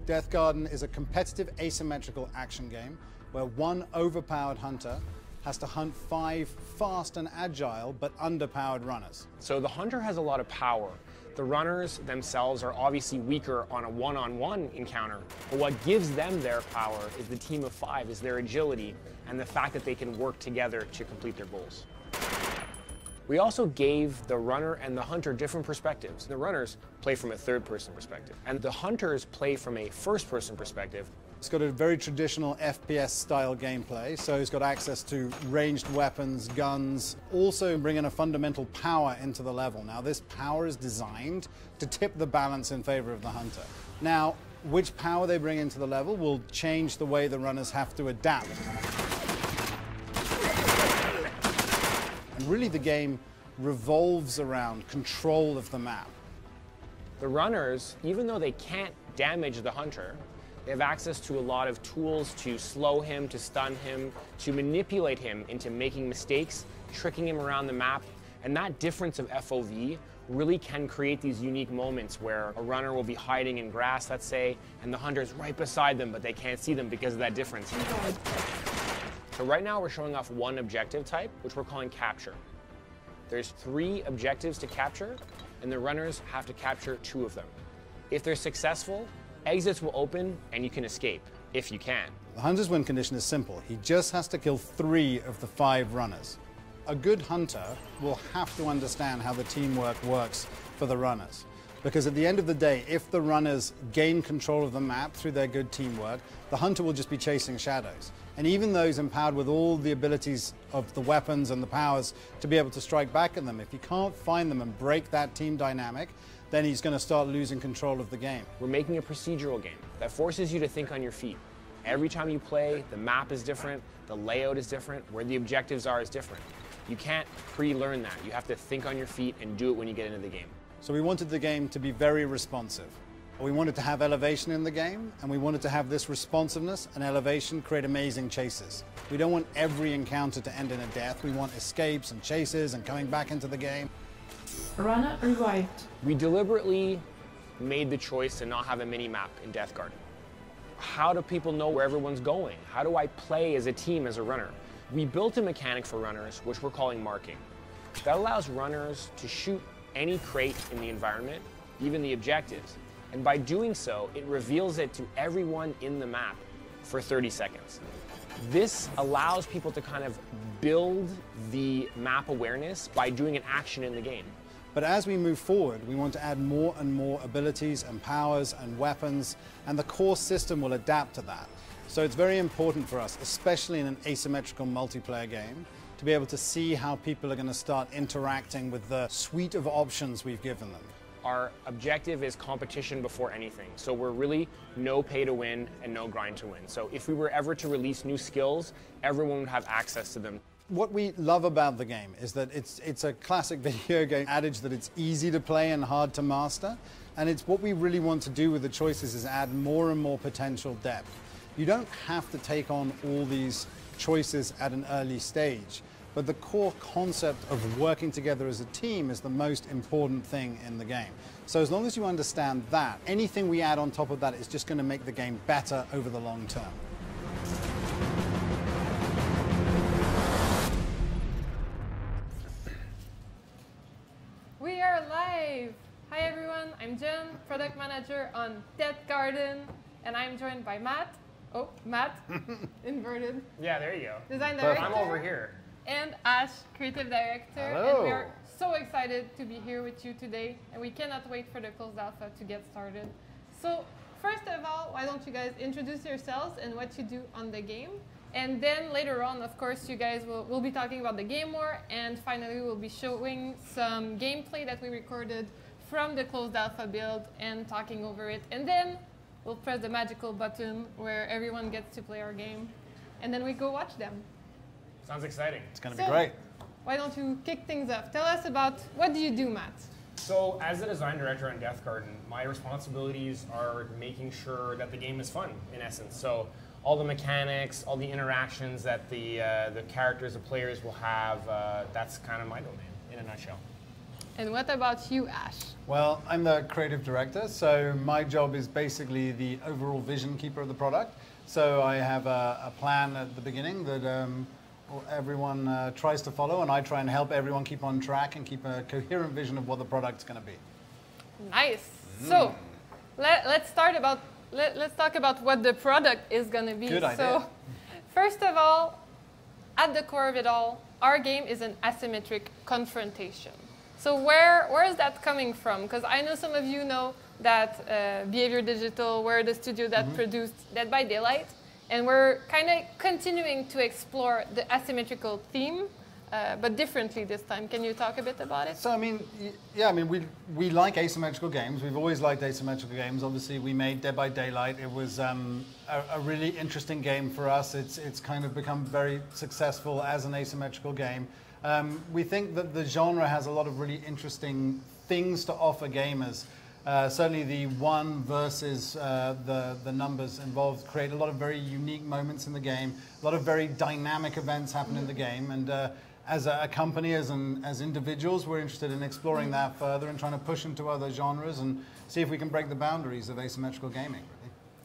Deathgarden is a competitive asymmetrical action game where one overpowered hunter has to hunt 5 fast and agile but underpowered runners. So the hunter has a lot of power. The runners themselves are obviously weaker on a one-on-one encounter, but what gives them their power is the team of 5, is their agility and the fact that they can work together to complete their goals. We also gave the runner and the hunter different perspectives. The runners play from a third-person perspective, and the hunters play from a first-person perspective. It's got a very traditional FPS-style gameplay, so it's got access to ranged weapons, guns, also bringing a fundamental power into the level. Now, this power is designed to tip the balance in favor of the hunter. Now, which power they bring into the level will change the way the runners have to adapt. And really, the game revolves around control of the map. The runners, even though they can't damage the hunter, they have access to a lot of tools to slow him, to stun him, to manipulate him into making mistakes, tricking him around the map. And that difference of FOV really can create these unique moments where a runner will be hiding in grass, let's say, and the hunter's right beside them, but they can't see them because of that difference. So right now we're showing off one objective type, which we're calling capture. There's 3 objectives to capture, and the runners have to capture 2 of them. If they're successful, exits will open and you can escape, if you can. The hunter's win condition is simple. He just has to kill 3 of the 5 runners. A good hunter will have to understand how the teamwork works for the runners. Because at the end of the day, if the runners gain control of the map through their good teamwork, the hunter will just be chasing shadows. And even those empowered with all the abilities of the weapons and the powers to be able to strike back at them, if you can't find them and break that team dynamic, then he's going to start losing control of the game. We're making a procedural game that forces you to think on your feet. Every time you play, the map is different, the layout is different, where the objectives are is different. You can't pre-learn that. You have to think on your feet and do it when you get into the game. So we wanted the game to be very responsive. We wanted to have elevation in the game, and we wanted to have this responsiveness and elevation create amazing chases. We don't want every encounter to end in a death. We want escapes and chases and coming back into the game. Runner revived. We deliberately made the choice to not have a mini-map in Deathgarden. How do people know where everyone's going? How do I play as a team, as a runner? We built a mechanic for runners, which we're calling marking. That allows runners to shoot any crate in the environment, even the objectives. And by doing so, it reveals it to everyone in the map for 30 seconds. This allows people to kind of build the map awareness by doing an action in the game. But as we move forward, we want to add more and more abilities and powers and weapons, and the core system will adapt to that. So it's very important for us, especially in an asymmetrical multiplayer game, to be able to see how people are going to start interacting with the suite of options we've given them. Our objective is competition before anything. So we're really no pay to win and no grind to win. So if we were ever to release new skills, everyone would have access to them. What we love about the game is that it's a classic video game adage that it's easy to play and hard to master. And it's what we really want to do with the choices is add more and more potential depth. You don't have to take on all these choices at an early stage. But the core concept of working together as a team is the most important thing in the game. So as long as you understand that, anything we add on top of that is just going to make the game better over the long term. We are live! Hi everyone, I'm Jen, product manager on Deathgarden, and I'm joined by Matt. Oh, Matt, inverted. Yeah, there you go. Design director. I'm over here. And Ash, creative director. Hello. And we are so excited to be here with you today, and we cannot wait for the closed alpha to get started. So first of all, why don't you guys introduce yourselves and what you do on the game? And then later on, of course, you guys will be talking about the game more, and finally we'll be showing some gameplay that we recorded from the closed alpha build and talking over it. And then we'll press the magical button where everyone gets to play our game, and then we go watch them. Sounds exciting. It's going to be great. Why don't you kick things off? Tell us about what do you do, Matt? So as the design director on Deathgarden, my responsibilities are making sure that the game is fun, in essence. So all the mechanics, all the interactions that the characters, the players will have, that's kind of my domain in a nutshell. And what about you, Ash? Well, I'm the creative director, so my job is basically the overall vision keeper of the product. So I have a plan at the beginning that everyone tries to follow, and I try and help everyone keep on track and keep a coherent vision of what the product's going to be. Nice. So let's talk about what the product is going to be. Good idea. So first of all, at the core of it all, our game is an asymmetric confrontation. So where is that coming from? Because I know some of you know that Behavior Digital, we're the studio that produced Dead by Daylight, and we're kind of continuing to explore the asymmetrical theme, but differently this time. Can you talk a bit about it? So, I mean, yeah, I mean, we like asymmetrical games. We've always liked asymmetrical games. Obviously, we made Dead by Daylight. It was a really interesting game for us. It's kind of become very successful as an asymmetrical game. We think that the genre has a lot of really interesting things to offer gamers. Certainly the one versus the numbers involved create a lot of very unique moments in the game. A lot of very dynamic events happen in the game. And as a company, as individuals, we're interested in exploring that further and trying to push into other genres and see if we can break the boundaries of asymmetrical gaming.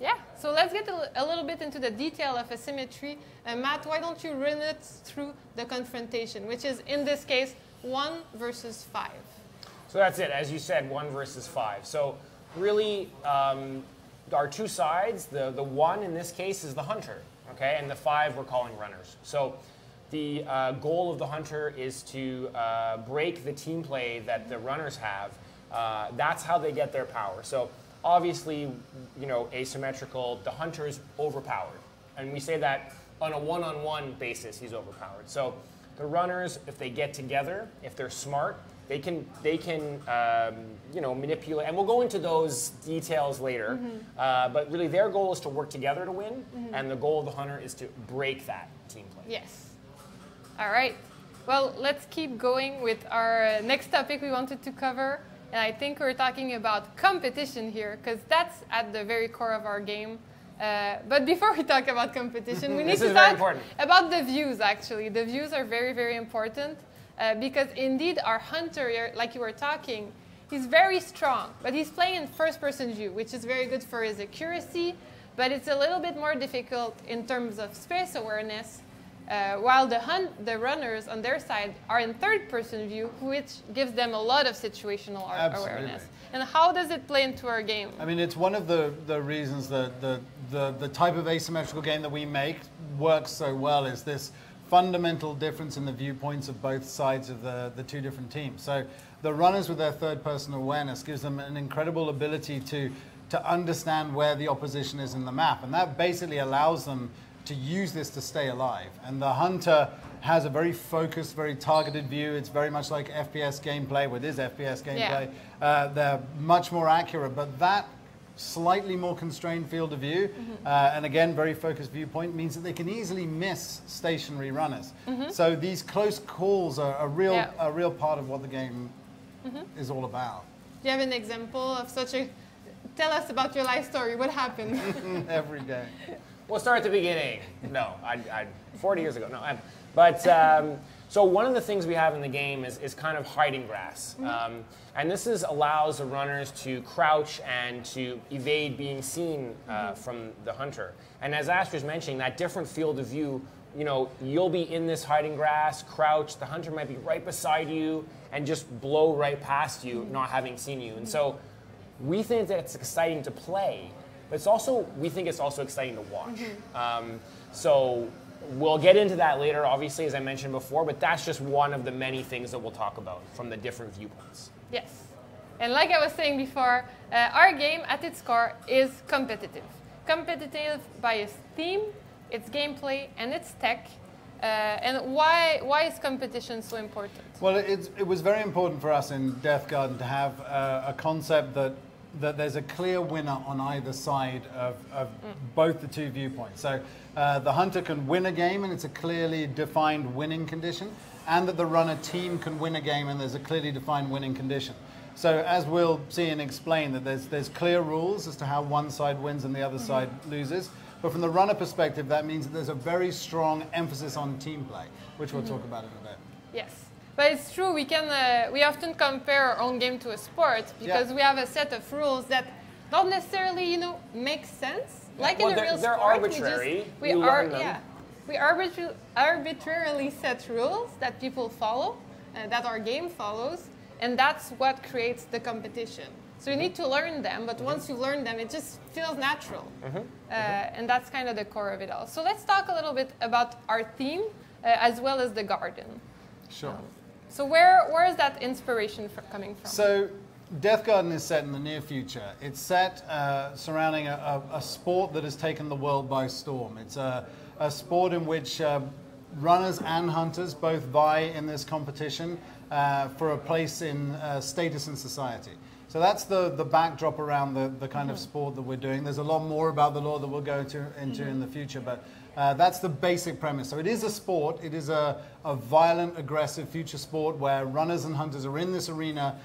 Yeah, so let's get a little bit into the detail of asymmetry. Matt, why don't you run it through the confrontation, which is, in this case, 1 versus 5. So that's it, as you said, 1 versus 5. So really, our two sides, the 1 in this case is the hunter, okay, and the 5 we're calling runners. So the goal of the hunter is to break the team play that the runners have. That's how they get their power. So obviously, you know, asymmetrical, the hunter is overpowered. And we say that on a one-on-one basis, he's overpowered. So the runners, if they get together, if they're smart, they can you know, manipulate. And we'll go into those details later. But really, their goal is to work together to win. And the goal of the hunter is to break that team play. Yes. All right. Well, let's keep going with our next topic we wanted to cover. And I think we're talking about competition here, because that's at the very core of our game. But before we talk about competition, we need to talk about the views, actually. The views are very, very important, because indeed our hunter, like you were talking, he's very strong, but he's playing in first-person view, which is very good for his accuracy, but it's a little bit more difficult in terms of space awareness. While the runners on their side are in third-person view, which gives them a lot of situational awareness. And how does it play into our game? I mean, it's one of the reasons that the type of asymmetrical game that we make works so well is this fundamental difference in the viewpoints of both sides of the two different teams. So the runners with their third-person awareness gives them an incredible ability to understand where the opposition is in the map. And that basically allows them to use this to stay alive. And the hunter has a very focused, very targeted view. It's very much like FPS gameplay, with his FPS gameplay. Yeah. They're much more accurate, but that slightly more constrained field of view, and again, very focused viewpoint, means that they can easily miss stationary runners. So these close calls are a real part of what the game is all about. Do you have an example of such a... Tell us about your life story. What happened? Every day. We'll start at the beginning. No, 40 years ago. No, but so one of the things we have in the game is kind of hiding grass, and this allows the runners to crouch and to evade being seen from the hunter. And as Ash was mentioning, that different field of view, you know, you'll be in this hiding grass, crouch. The hunter might be right beside you and just blow right past you, not having seen you. And so we think that it's exciting to play. But it's also, we think it's also exciting to watch. So we'll get into that later, obviously, as I mentioned before, but that's just one of the many things that we'll talk about from the different viewpoints. Yes. And like I was saying before, our game at its core is competitive. Competitive by its theme, its gameplay, and its tech. And why is competition so important? Well, it was very important for us in Deathgarden to have a concept that there's a clear winner on either side of both the two viewpoints. So the hunter can win a game and it's a clearly defined winning condition, and that the runner team can win a game and there's a clearly defined winning condition. So as we'll see and explain, that there's clear rules as to how one side wins and the other side loses. But from the runner perspective, that means that there's a very strong emphasis on team play, which we'll talk about in a bit. Yes. But it's true, we often compare our own game to a sport because we have a set of rules that don't necessarily, make sense. Like in a real they're sport, arbitrary. We arbitrarily set rules that people follow, that our game follows, and that's what creates the competition. So you need to learn them, but once you learn them, it just feels natural. And that's kind of the core of it all. So let's talk a little bit about our theme as well as the garden. Sure. So where is that inspiration coming from? So Deathgarden is set in the near future. It's set surrounding a sport that has taken the world by storm. It's a sport in which runners and hunters both vie in this competition for a place in status in society. So that's the backdrop around the kind of sport that we're doing. There's a lot more about the lore that we'll go into in the future, but that's the basic premise. So it is a sport. It is a violent, aggressive future sport where runners and hunters are in this arena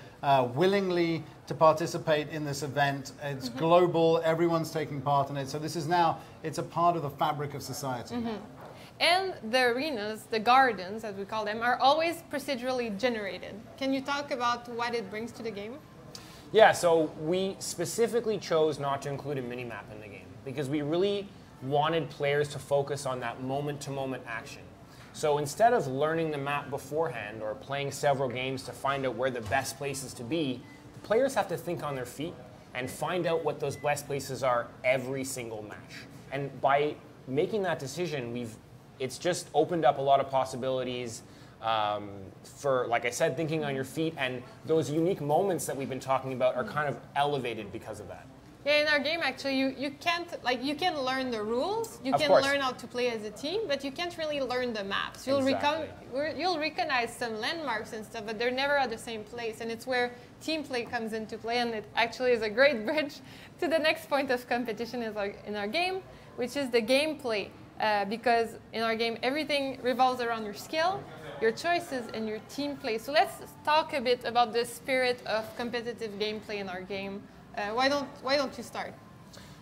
willingly to participate in this event. It's global. Everyone's taking part in it. So this is now, it's a part of the fabric of society. And the arenas, the gardens, as we call them, are always procedurally generated. Can you talk about what it brings to the game? Yeah, so we specifically chose not to include a mini-map in the game because we really wanted players to focus on that moment-to-moment action. So instead of learning the map beforehand or playing several games to find out where the best places to be, the players have to think on their feet and find out what those best places are every single match. And by making that decision, it's just opened up a lot of possibilities for, like I said, thinking on your feet, and those unique moments that we've been talking about are kind of elevated because of that. Yeah, in our game, actually, you can learn the rules, you can learn how to play as a team, but you can't really learn the maps. You'll recognize some landmarks and stuff, but they're never at the same place, and it's where team play comes into play, and it actually is a great bridge to the next point of competition in our game, which is the gameplay, because in our game, everything revolves around your skill, your choices, and your team play. So let's talk a bit about the spirit of competitive gameplay in our game. Why don't you start?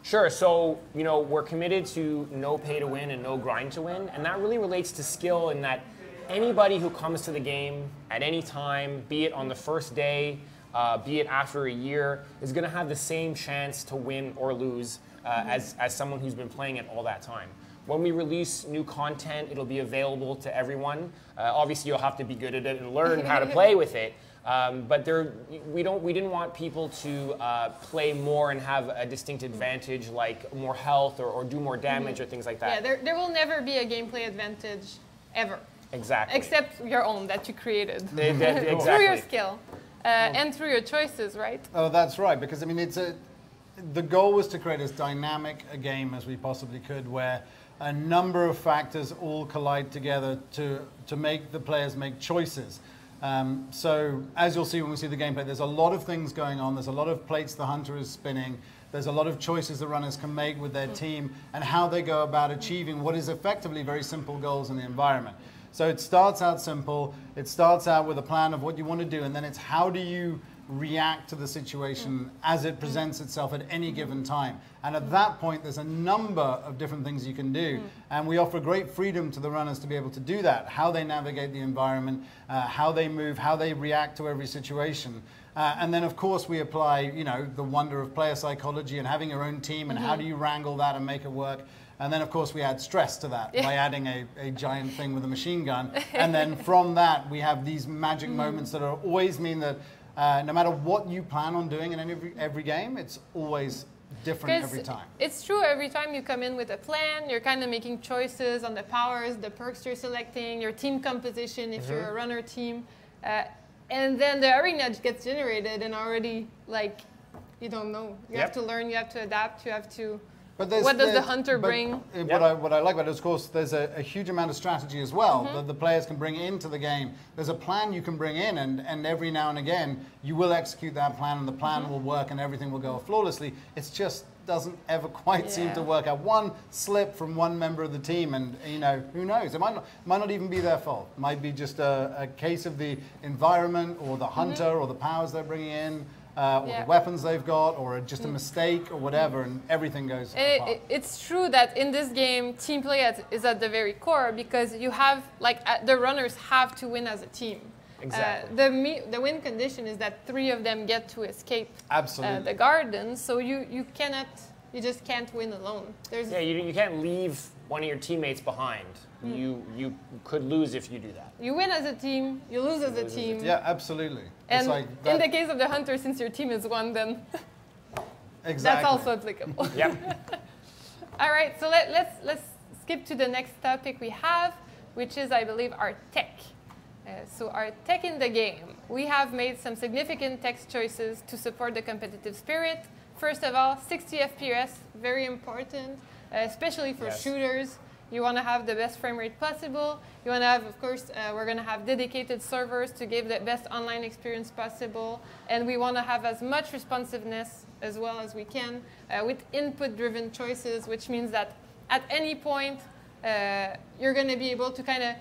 Sure. So, we're committed to no pay to win and no grind to win, and that really relates to skill in that anybody who comes to the game at any time, be it on the first day, be it after a year, is going to have the same chance to win or lose as someone who's been playing it all that time. When we release new content, it'll be available to everyone. Obviously, you'll have to be good at it and learn how to play with it. But we didn't want people to play more and have a distinct advantage, like more health or do more damage or things like that. Yeah, there will never be a gameplay advantage ever. Exactly. Except your own that you created. Exactly. Through your skill and through your choices, right? Oh, that's right. Because I mean, the goal was to create as dynamic a game as we possibly could, where a number of factors all collide together to make the players make choices. So as you'll see when we see the gameplay, there's a lot of things going on. There's a lot of plates the hunter is spinning. There's a lot of choices the runners can make with their team and how they go about achieving what is effectively very simple goals in the environment. So it starts out simple. It starts out with a plan of what you want to do, and then it's how do you react to the situation as it presents itself at any given time. And at that point, there's a number of different things you can do. And we offer great freedom to the runners to be able to do that, how they navigate the environment, how they move, how they react to every situation. And then, of course, we apply, the wonder of player psychology and having your own team and how do you wrangle that and make it work. And then, of course, we add stress to that by adding a giant thing with a machine gun. And then from that, we have these magic moments that always mean that no matter what you plan on doing in every game, it's always different every time. It's true, every time you come in with a plan, you're kind of making choices on the powers, the perks you're selecting, your team composition if you're a runner team. And then the arena gets generated and already, you don't know. You have to learn, you have to adapt, you have to... What does the hunter bring? What I like about it is, of course, there's a huge amount of strategy as well that the players can bring into the game. There's a plan you can bring in, and every now and again, you will execute that plan, and the plan will work, and everything will go flawlessly. It just doesn't ever quite seem to work out. One slip from one member of the team, and who knows? It might not even be their fault. It might be just a case of the environment, or the hunter, or the powers they're bringing in. Or the weapons they've got, or just a mistake, or whatever, and everything goes apart. It's true that in this game, team play is at the very core, because you have, the runners have to win as a team. Exactly. The win condition is that 3 of them get to escape Absolutely. the garden, so you just can't win alone. Yeah, you can't leave one of your teammates behind. You could lose if you do that. You win as a team, you lose as a team. Yeah, absolutely. And it's like in the case of the hunter, since your team is 1, then exactly. that's also applicable. Yep. All right, so let's skip to the next topic we have, which is, I believe, our tech. So our tech in the game. We have made some significant tech choices to support the competitive spirit. First of all, 60 FPS, very important, especially for shooters. You want to have the best frame rate possible. You want to have, of course, we're going to have dedicated servers to give the best online experience possible. And we want to have as much responsiveness as well as we can with input-driven choices, which means that at any point, you're going to be able to kind of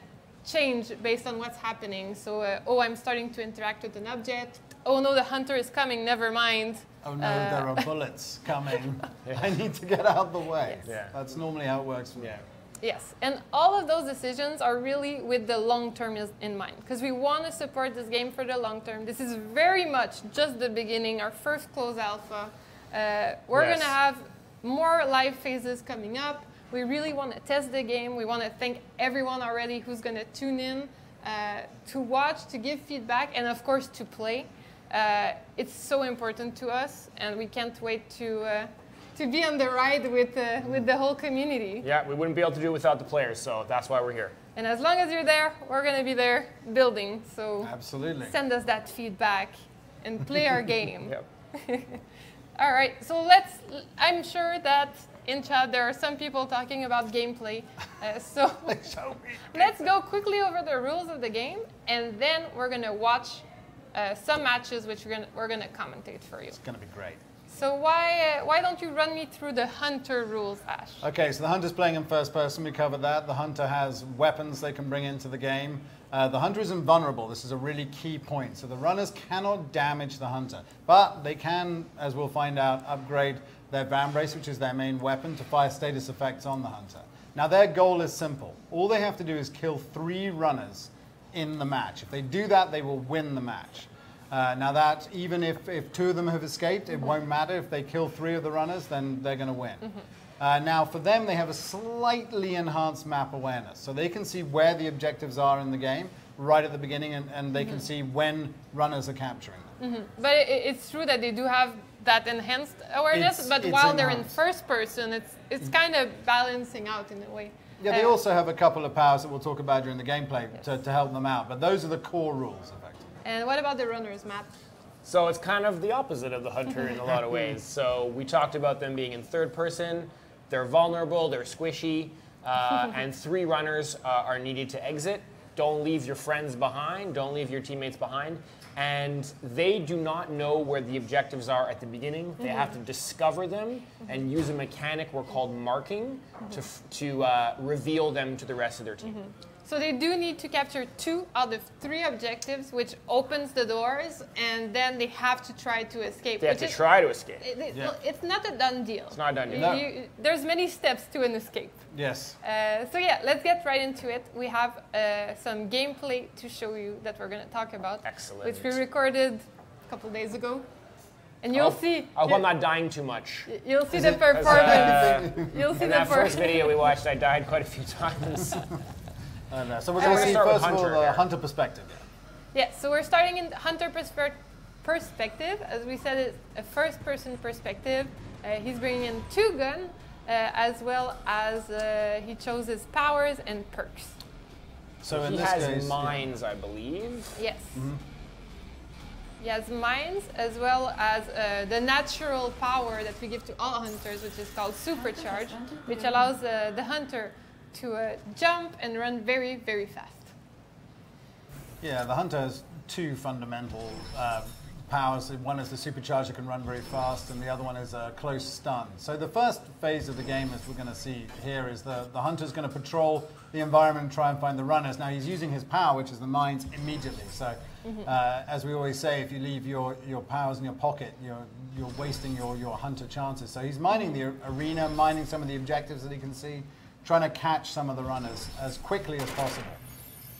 change based on what's happening. So, oh, I'm starting to interact with an object. Oh, no, the hunter is coming, never mind. Oh, no, there are bullets coming. I need to get out of the way. Yes. Yeah. That's normally how it works for me. Yes, and all of those decisions are really with the long term in mind, because we want to support this game for the long term. This is very much just the beginning, our first closed alpha. We're going to have more live phases coming up. We really want to test the game. We want to thank everyone already who's going to tune in to watch, to give feedback, and of course to play. It's so important to us, and we can't wait to be on the ride with the whole community. Yeah, we wouldn't be able to do it without the players, so that's why we're here. And as long as you're there, we're going to be there building. So absolutely, send us that feedback and play our game. Yep. All right, so I'm sure that in chat there are some people talking about gameplay. So let's go quickly over the rules of the game, and then we're going to watch some matches which we're going to commentate for you. It's going to be great. So why don't you run me through the hunter rules, Ash? Okay, so the hunter's playing in first person. We covered that. The hunter has weapons they can bring into the game. The hunter is invulnerable. This is a really key point. So the runners cannot damage the hunter, but they can, as we'll find out, upgrade their vambrace, which is their main weapon, to fire status effects on the hunter. Now their goal is simple. All they have to do is kill 3 runners in the match. If they do that, they will win the match. Now that, even if 2 of them have escaped, it won't matter. If they kill 3 of the runners, then they're going to win. Now for them, they have a slightly enhanced map awareness. So they can see where the objectives are in the game right at the beginning, and they can see when runners are capturing them. But it's true that they do have that enhanced awareness, but while they're in first person, it's kind of balancing out in a way. Yeah, they also have a couple of powers that we'll talk about during the gameplay to help them out, but those are the core rules, effectively. And what about the runners, Matt? So it's kind of the opposite of the hunter in a lot of ways. So we talked about them being in third person. They're vulnerable, they're squishy, and 3 runners are needed to exit. Don't leave your friends behind, don't leave your teammates behind. And they do not know where the objectives are at the beginning. They have to discover them and use a mechanic we're called marking to reveal them to the rest of their team. So they do need to capture 2 out of 3 objectives, which opens the doors, and then they have to try to escape. They have to try to escape. It's not a done deal. It's not a done deal. There's many steps to an escape. Yes. So yeah, let's get right into it. We have some gameplay to show you that we're going to talk about. Excellent. Which we recorded a couple days ago. And you'll see. I hope I'm not dying too much. You'll see the performance. You'll see in that first video we watched, I died quite a few times. So we're going to see, first of all, the hunter perspective. Yeah, so we're starting in hunter perspective. As we said, it's a first-person perspective. He's bringing in 2 guns, as well as he chose his powers and perks. So in this case, he has mines, I believe. Yes. He has mines, as well as the natural power that we give to all hunters, which is called supercharge, which allows the hunter to jump and run very, very fast. Yeah, the hunter has 2 fundamental powers. One is the supercharger, can run very fast, and the other one is a close stun. So the first phase of the game, as we're going to see here, is the hunter's going to patrol the environment and try and find the runners. Now he's using his power, which is the mines, immediately. So as we always say, if you leave your powers in your pocket, you're wasting your hunter chances. So he's mining the arena, mining some of the objectives that he can see, trying to catch some of the runners as quickly as possible.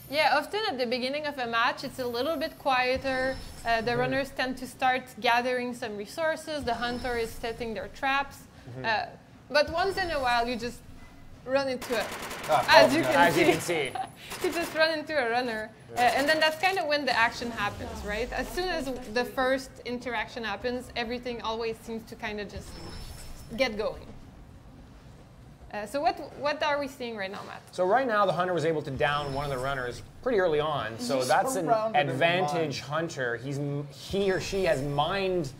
Yeah, often at the beginning of a match, it's a little bit quieter. The runners tend to start gathering some resources. The hunter is setting their traps. But once in a while, you just run into it. As you can see. You just run into a runner. And then that's kind of when the action happens, right? As soon as the first interaction happens, everything always seems to kind of just get going. So what are we seeing right now, Matt? So right now, the hunter was able to down one of the runners pretty early on. So that's an advantage hunter. He or she has mined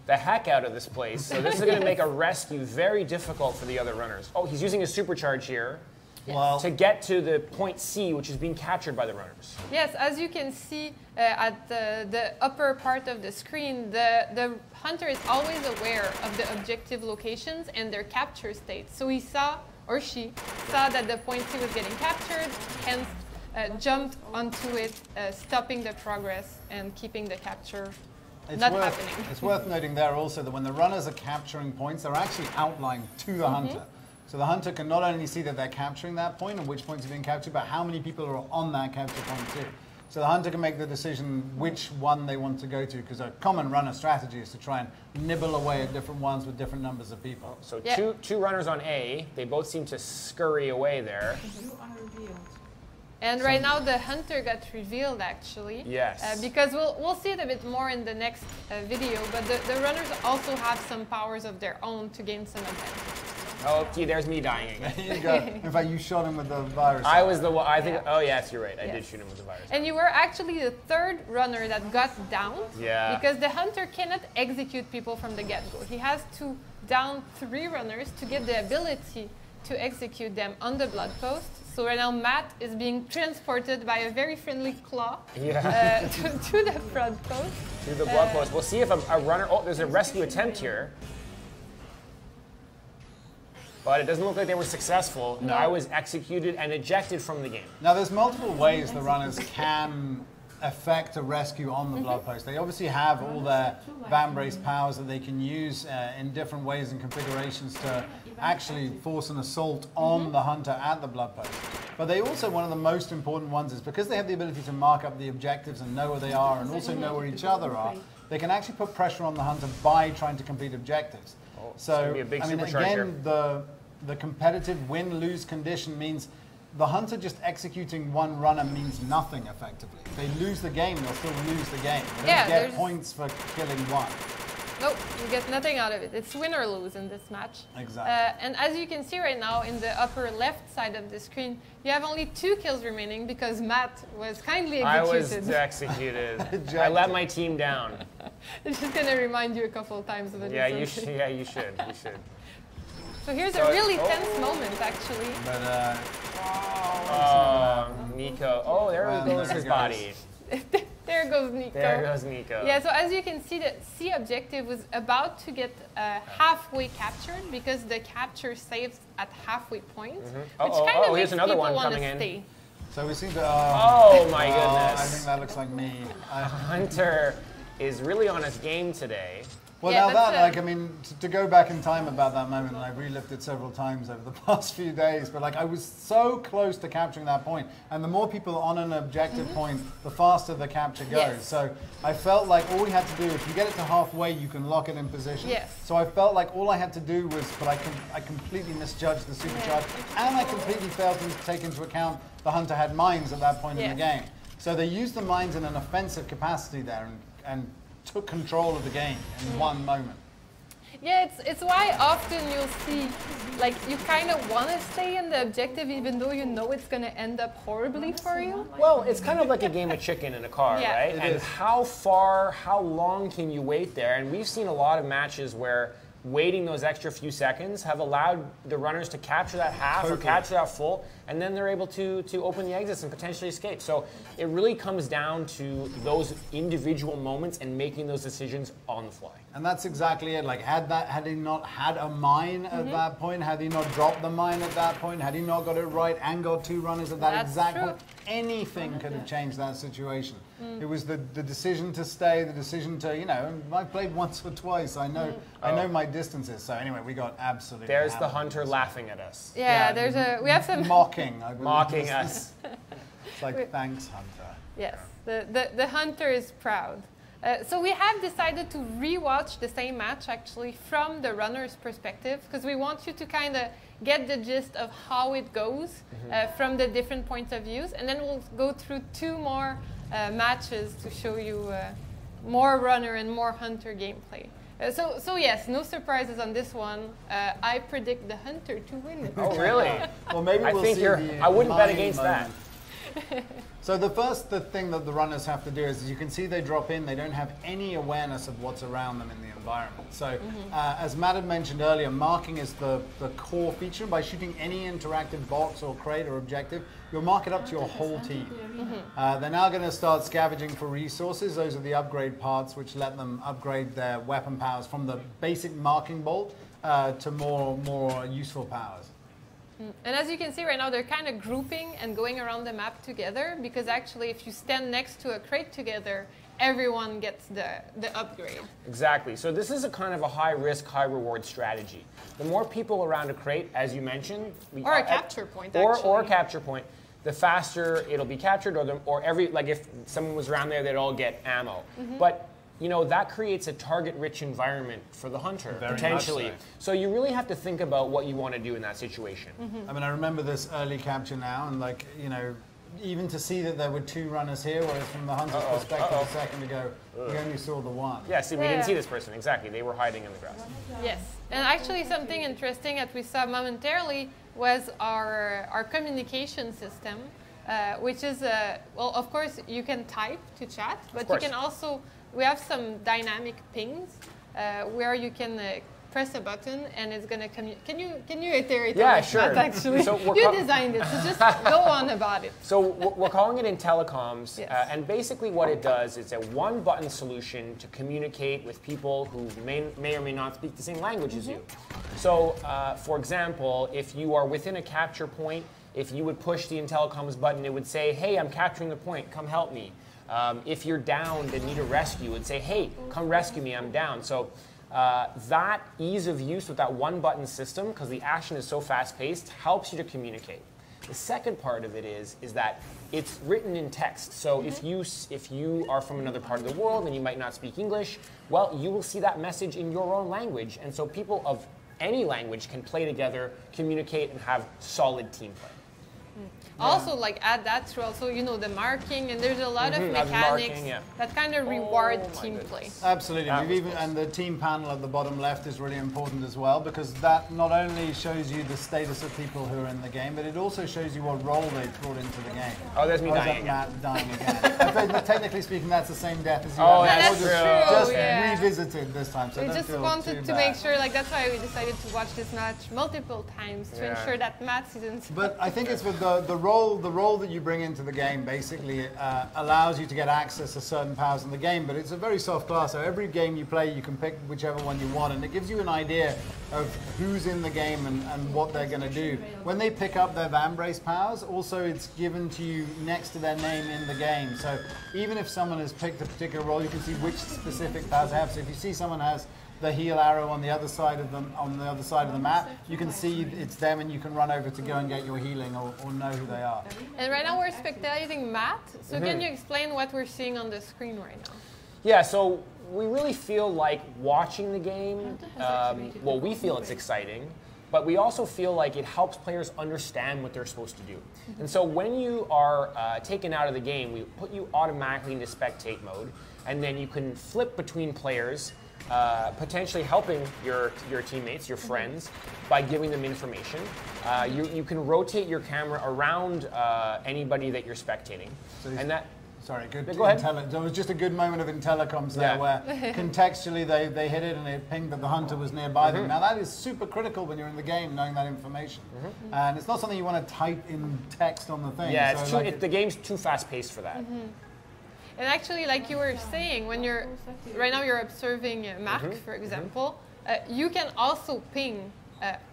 the heck out of this place. So this is going to make a rescue very difficult for the other runners. Oh, he's using a supercharge here to get to the point C, which is being captured by the runners. Yes, as you can see at the upper part of the screen, the hunter is always aware of the objective locations and their capture states. So he saw, or she saw, that the point C was getting captured, hence jumped onto it, stopping the progress and keeping the capture happening. It's worth noting there also that when the runners are capturing points, they're actually outlined to the hunter. So the hunter can not only see that they're capturing that point and which points are being captured, but how many people are on that capture point too. So the hunter can make the decision which one they want to go to, because a common runner strategy is to try and nibble away at different ones with different numbers of people. So two runners on A, they both seem to scurry away there. You are revealed. And right now the hunter got revealed, actually. Yes. Because we'll see it a bit more in the next video, but the runners also have some powers of their own to gain some advantage. Oh, gee, there's me dying again. You go. In fact, you shot him with the virus. I was the one, I think, oh yes, you're right. I did shoot him with the virus. And you were actually the third runner that got downed. Yeah. Because the hunter cannot execute people from the get-go. He has to down 3 runners to get the ability to execute them on the blood post. So right now Matt is being transported by a very friendly claw to the front post. To the blood post. We'll see if a runner, oh, there's a rescue attempt here. But it doesn't look like they were successful. No. I was executed and ejected from the game. Now there's multiple ways the runners can affect a rescue on the blood post. They obviously have all their van brace powers that they can use in different ways and configurations to actually force an assault on the hunter at the blood post. But they also, one of the most important ones is because they have the ability to mark up the objectives and know where they are and also know where each other are, they can actually put pressure on the hunter by trying to complete objectives. Oh, so, be a big I mean, again, the competitive win-lose condition means the hunter just executing one runner means nothing effectively. If they lose the game, they'll still lose the game. They don't get points for killing one. Nope, you get nothing out of it. It's win or lose in this match. Exactly. And as you can see right now in the upper left side of the screen, you have only 2 kills remaining because Matt was kindly executed. I was executed. I let my team down. It's just going to remind you a couple of times of it. Yeah, you should. Yeah, you should. You should. So here's a really tense moment, actually. But, Nico. Oh, there goes his body. There goes Nico. There goes Nico. Yeah, so as you can see, the C objective was about to get halfway captured because the capture saves at halfway point, which kind of makes people want to stay. So we see the... oh my goodness. I think that looks like me. Hunter is really on his game today. Well, yeah, now that, like, I mean, to go back in time about that moment, and I've relived it several times over the past few days, but like I was so close to capturing that point, and the more people on an objective point, the faster the capture goes. Yes. So I felt like all we had to do, if you get it to halfway, you can lock it in position. Yes. So I felt like all I had to do was, but I completely misjudged the supercharge, and I completely failed to take into account the hunter had mines at that point in the game. So they used the mines in an offensive capacity there, and took control of the game in one moment. Yeah, it's why often you'll see, like, you kind of want to stay in the objective even though you know it's going to end up horribly for you. Well, it's kind of like a game of chicken in a car, right? It and is. how long can you wait there? And we've seen a lot of matches where waiting those extra few seconds have allowed the runners to capture that half or capture that full, and then they're able to open the exits and potentially escape. So it really comes down to those individual moments and making those decisions on the fly. And that's exactly it. Like, had he not had a mine at that point, had he not dropped the mine at that point, had he not got it right and got 2 runners at that exact point, anything could have changed that situation. It was the decision to stay, the decision to, you know, I played once or twice. I know my distances. So anyway, we got absolutely There's the hunter laughing at us. Yeah, we have some mocking. Mocking us. It's like, thanks, Hunter. Yes, the hunter is proud. So we have decided to rewatch the same match actually from the runner's perspective, because we want you to kind of get the gist of how it goes from the different points of views, and then we'll go through 2 more matches to show you more runner and more hunter gameplay. So yes, no surprises on this one. I predict the hunter to win it. Oh, really? Well, maybe I we'll think see I wouldn't bet against moment. that. So the first thing that the runners have to do is, you can see they drop in, they don't have any awareness of what's around them in the environment. So as Matt had mentioned earlier, marking is the core feature. By shooting any interactive box or crate or objective, you'll mark it up to your whole team. They're now going to start scavenging for resources. Those are the upgrade parts, which let them upgrade their weapon powers from the basic marking bolt to more useful powers. And as you can see right now, they're kind of grouping and going around the map together, because actually if you stand next to a crate together, everyone gets the upgrade. Exactly. So this is a kind of a high-risk, high-reward strategy. The more people around a crate, as you mentioned, or a capture point, or a capture point, the faster it'll be captured, or if someone was around there, they'd all get ammo. But you know, that creates a target-rich environment for the hunter, potentially. So you really have to think about what you want to do in that situation. I mean, I remember this early capture now, and like, you know, even to see that there were 2 runners here, whereas from the hunter's perspective a second ago, we only saw the one. Yeah, see, we didn't see this person, exactly. They were hiding in the grass. Yes, and actually something interesting that we saw momentarily was our communication system, which is, well, of course, you can type to chat, but you can also, we have some dynamic pings where you can press a button and it's going to communicate. Can you iterate on that? Sure. Actually, so you designed it, so just go on about it. So we're calling it in telecoms, Yes. and basically what it does is a one-button solution to communicate with people who may or may not speak the same language as you. So, for example, if you are within a capture point, if you would push the IntelliComs button, it would say, "Hey, I'm capturing the point. Come help me." If you're downed and need a rescue, it would say, "Hey, come rescue me, I'm down." So that ease of use with that one-button system, because the action is so fast-paced, helps you to communicate. The second part of it is that it's written in text. So if you are from another part of the world and you might not speak English, well, you will see that message in your own language. And so people of any language can play together, communicate, and have solid team play. Also, like add that to also, you know, the marking, and there's a lot of mechanics that kind of reward team play. Absolutely, and the team panel at the bottom left is really important as well, because that not only shows you the status of people who are in the game, but it also shows you what role they brought into the game. Oh, there's me dying again. Matt dying again. Technically speaking, that's the same death as you. Oh, had. that's true. Just revisited this time. So we just wanted to make sure, like that's why we decided to watch this match multiple times to ensure that Matt isn't. But I think it's with the role that you bring into the game basically allows you to get access to certain powers in the game, but it's a very soft class, so every game you play you can pick whichever one you want, and it gives you an idea of who's in the game and what they're going to do. When they pick up their Vambrace powers, also it's given to you next to their name in the game, so even if someone has picked a particular role, you can see which specific powers they have. So if you see someone has the heal arrow on the other side of the map, you can see it's them and you can run over to go and get your healing or know who they are. And right now we're spectating Matt, so can you explain what we're seeing on the screen right now? Yeah, so we really feel like watching the game, well, we feel it's exciting, but we also feel like it helps players understand what they're supposed to do. And so when you are taken out of the game, we put you automatically into spectate mode, and then you can flip between players, potentially helping your teammates, your friends, by giving them information. You can rotate your camera around anybody that you're spectating. So and that. Sorry, good. Go ahead. There was just a good moment of IntelliComs there where contextually they hit it and it pinged that the hunter was nearby them. Now that is super critical when you're in the game, knowing that information. And it's not something you want to type in text on the thing. Yeah, so the game's too fast-paced for that. And actually, like you were saying, when right now you're observing Mark, for example, you can also ping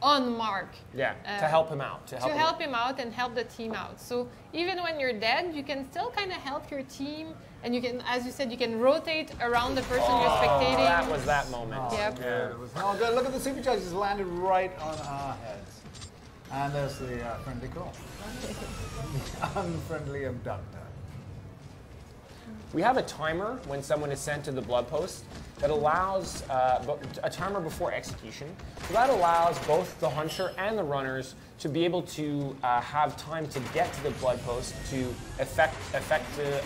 on Mark. Yeah, to help him out. To help him out and help the team out. So even when you're dead, you can still kind of help your team, and you can, as you said, you can rotate around the person you're spectating. That was that moment. Yep. Yeah. Oh, good. Look at the supercharge just landed right on our heads. And there's the friendly call. The unfriendly abductor. We have a timer when someone is sent to the blood post that allows a timer before execution. So that allows both the hunter and the runners to be able to have time to get to the blood post to effect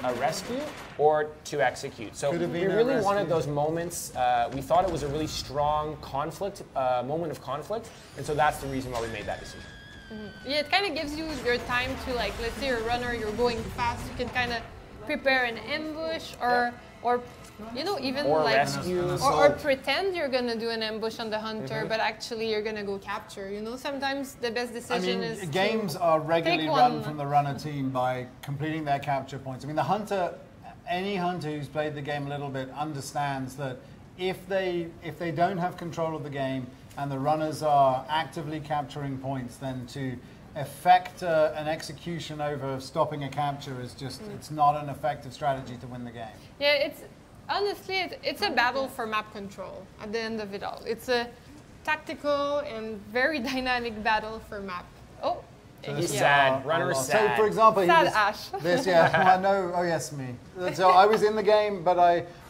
a rescue or to execute. So we really wanted those moments. We thought it was a really strong conflict, moment of conflict, and so that's the reason why we made that decision. Mm-hmm. Yeah, it kind of gives you your time to, like, let's say you're a runner, you're going fast, you can kind of prepare an ambush or you know, even or like rescue. or pretend you're gonna do an ambush on the hunter, but actually you're gonna go capture. You know, sometimes the best decision is games are regularly run from the runner team by completing their capture points. I mean, the hunter, any hunter who's played the game a little bit understands that if they don't have control of the game and the runners are actively capturing points, then to effect an execution over stopping a capture is just, it's not an effective strategy to win the game. Yeah, it's honestly, it's a battle for map control at the end of it all. It's a tactical and very dynamic battle for map. Oh, So he's sad. Runner's sad. So, for example, sad Ash. I know. Oh, yes, me. So I was in the game, but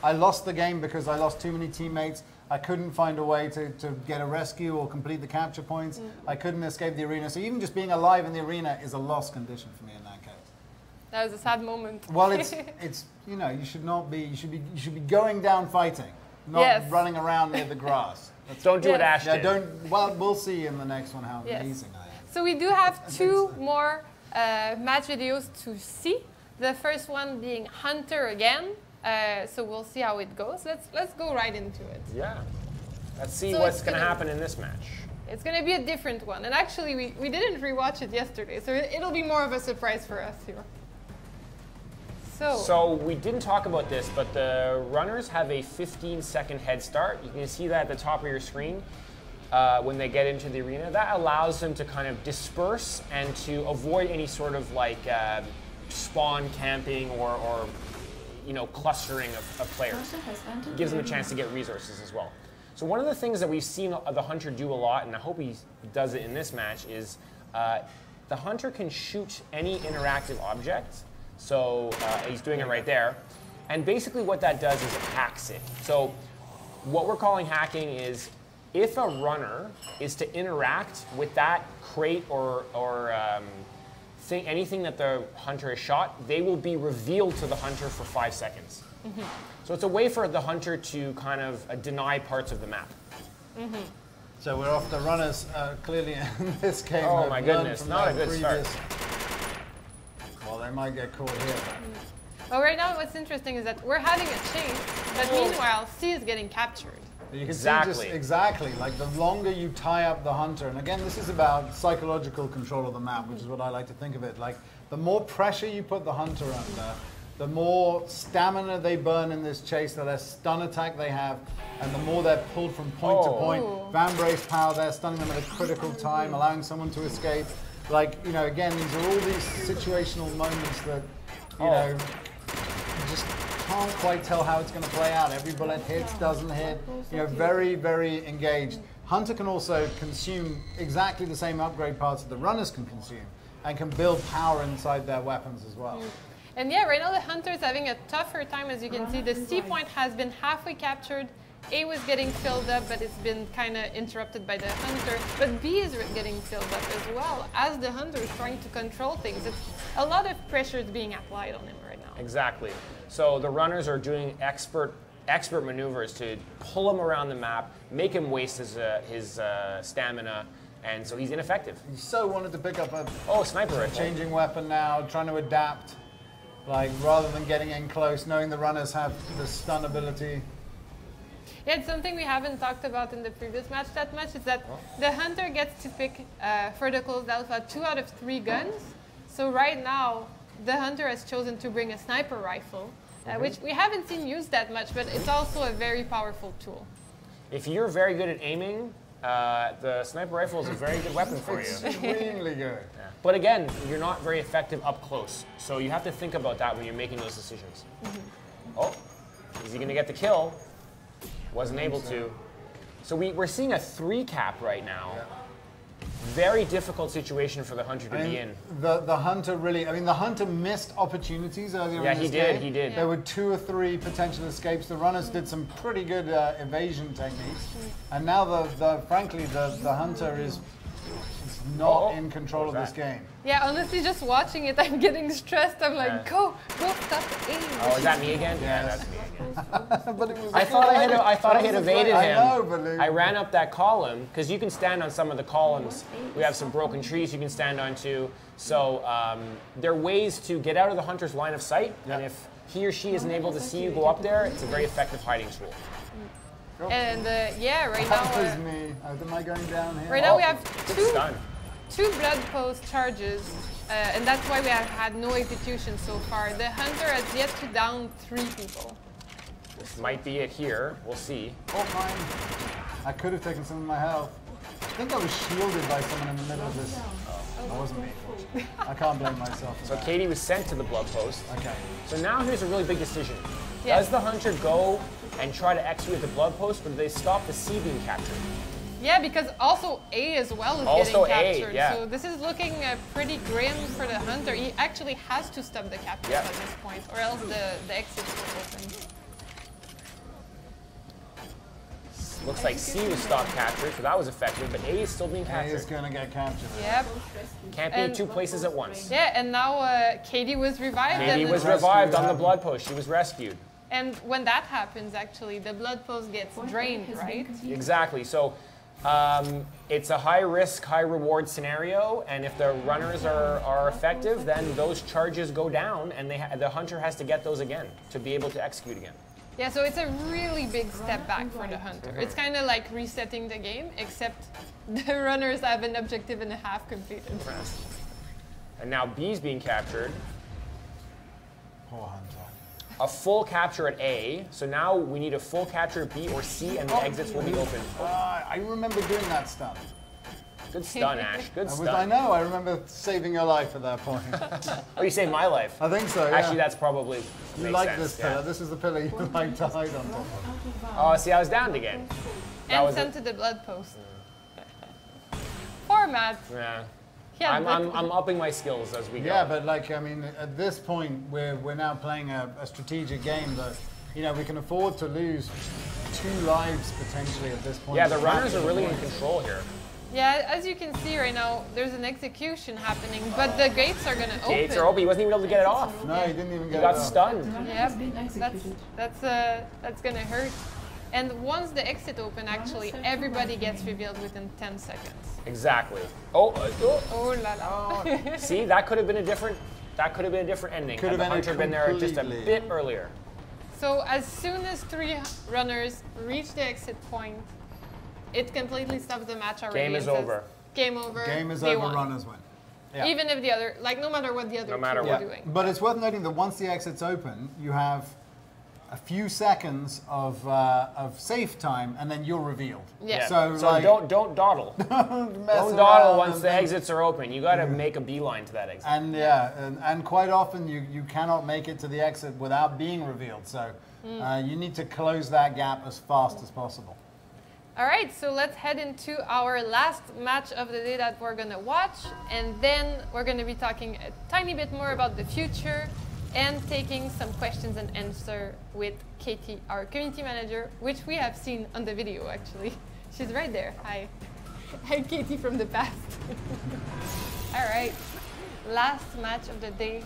I lost the game because I lost too many teammates. I couldn't find a way to get a rescue or complete the capture points. I couldn't escape the arena. So even just being alive in the arena is a lost condition for me in that case. That was a sad moment. Well, it's you know, you should be going down fighting, not running around near the grass. Don't do what Ash did. Well, we'll see in the next one how amazing I am. So we do have two more match videos to see. The first one being Hunter again. So we'll see how it goes. Let's go right into it. Yeah. Let's see what's going to happen in this match. It's going to be a different one. And actually, we didn't rewatch it yesterday, so it'll be more of a surprise for us here. So we didn't talk about this, but the runners have a 15-second head start. You can see that at the top of your screen when they get into the arena. That allows them to kind of disperse and to avoid any sort of like spawn camping or you know, clustering of players. It gives them a chance to get resources as well. So one of the things that we've seen the hunter do a lot, and I hope he does it in this match, is the hunter can shoot any interactive object. So he's doing it right there. And basically what that does is it hacks it. So what we're calling hacking is if a runner is to interact with that crate or anything that the hunter has shot, they will be revealed to the hunter for 5 seconds. So it's a way for the hunter to kind of deny parts of the map. So we're off the runners clearly in this game. Oh my goodness, not a good start. Well, they might get caught here. Well, right now what's interesting is that we're having a chase, but meanwhile C is getting captured. You can see just exactly, like the longer you tie up the hunter, and again, this is about psychological control of the map, which is what I like to think of it. Like, the more pressure you put the hunter under, the more stamina they burn in this chase, the less stun attack they have, and the more they're pulled from point to point. Van Brace power there, stunning them at a critical time, allowing someone to escape. Like, you know, again, these are all these situational moments that, you know, you just can't quite tell how it's going to play out. Every bullet hits, doesn't hit. You know, very, very engaged. Hunter can also consume exactly the same upgrade parts that the runners can consume and can build power inside their weapons as well. And yeah, right now the Hunter is having a tougher time. As you can see, the C point has been halfway captured. A was getting filled up, but it's been kind of interrupted by the Hunter. But B is getting filled up as well, as the Hunter is trying to control things. It's a lot of pressure is being applied on him right now. Exactly. So the runners are doing expert maneuvers to pull him around the map, make him waste his stamina, and so he's ineffective. He so wanted to pick up a sniper rifle. Changing weapon now, trying to adapt, like rather than getting in close, knowing the runners have the stun ability. Yeah, it's something we haven't talked about in the previous match that much, is that the Hunter gets to pick for the closed alpha 2 out of 3 guns. So right now, the Hunter has chosen to bring a sniper rifle, which we haven't seen used that much, but it's also a very powerful tool. If you're very good at aiming, the sniper rifle is a very good weapon for you. Extremely good. Yeah. But again, you're not very effective up close, so you have to think about that when you're making those decisions. Oh, is he going to get the kill? Wasn't able to. So we're seeing a 3 cap right now. very difficult situation for the hunter to be in. The hunter really, I mean, the hunter missed opportunities earlier in this game. Yeah, he did. There were 2 or 3 potential escapes. The runners did some pretty good evasion techniques. And now, frankly, the hunter is not in control of this game. Yeah, honestly, just watching it, I'm getting stressed. I'm like, go, stop aiming. Oh, is that me again? Yeah, Yes. that's me again. But it was I thought I had evaded him. I know, but I ran up that column because you can stand on some of the columns. We have some broken trees you can stand on too. So there are ways to get out of the hunter's line of sight, and if he or she isn't able to see you go up there, it's a very effective hiding tool. And yeah, right now. That was me. Am I going down here? Right now we have two blood post charges, and that's why we have had no execution so far. The hunter has yet to down 3 people. This might be it here. We'll see. Oh, mine. I could have taken some of my health. I think I was shielded by someone in the middle of this. That wasn't me. I can't blame myself. So Katie was sent to the blood post. Okay. So now here's a really big decision. Yeah. Does the hunter go and try to execute the blood post, or do they stop the C being captured? Yeah, because also A as well is Also getting A, captured. yeah. So this is looking pretty grim for the hunter. He actually has to stop the captures at this point, or else the exits will open. Looks like C was stopped captured, so that was effective, but A is still being A captured. is going to get captured. Yep. Can't be in 2 places at once. Yeah, and now Katie was revived. Katie was revived on the blood post. She was rescued. And when that happens, actually, the blood post gets drained, right? Exactly. So it's a high risk, high reward scenario, and if the runners are effective, then those charges go down, and the hunter has to get those again to be able to execute again. Yeah, so it's a really big step back for the hunter. It's kind of like resetting the game, except the runners have an objective and a half completed. And now B's being captured. Poor hunter. A full capture at A, so now we need a full capture at B or C, and the exits will be open. I remember doing that stunt. Good stun, Ash. Good stun. I know. I remember saving your life at that point. Oh, you saved my life. I think so. Yeah. Actually, that's probably. You like this pillar. This is the pillar you like to hide on top of. Oh, see, I was downed again. And sent to the blood post. Poor Matt. Yeah. Yeah, I'm upping my skills as we go. Yeah, but like, I mean, at this point, we're now playing a strategic game that, you know, we can afford to lose 2 lives potentially at this point. Yeah, the runners are really in control here. Yeah, as you can see right now, there's an execution happening, but the gates are going to open. Gates are open. He wasn't even able to get it off. No, he didn't even get it off. He got stunned. Yep, that's going to hurt. And once the exit open, actually, everybody gets revealed within 10 seconds. Exactly. Oh la la. See, that could have been a different. That could have been a different ending. Could have the hunter been there just a bit earlier. So as soon as 3 runners reach the exit point, it completely stops the match already. Game is over. Game over. Game is they over. won. Runners win. Yeah. Even if the other, like, no matter what the other two are doing. But it's worth noting that once the exit's open, you have a few seconds of safe time, and then you're revealed. Yeah. So like, don't dawdle. Don't dawdle once the exits are open. You got to make a beeline to that exit. And and quite often you cannot make it to the exit without being revealed. So you need to close that gap as fast as possible. All right, so let's head into our last match of the day that we're going to watch, and then we're going to be talking a tiny bit more about the future and taking some questions and answer with Katie, our community manager, which we have seen on the video, actually. She's right there. Hi. Hi, Katie from the past. All right, last match of the day.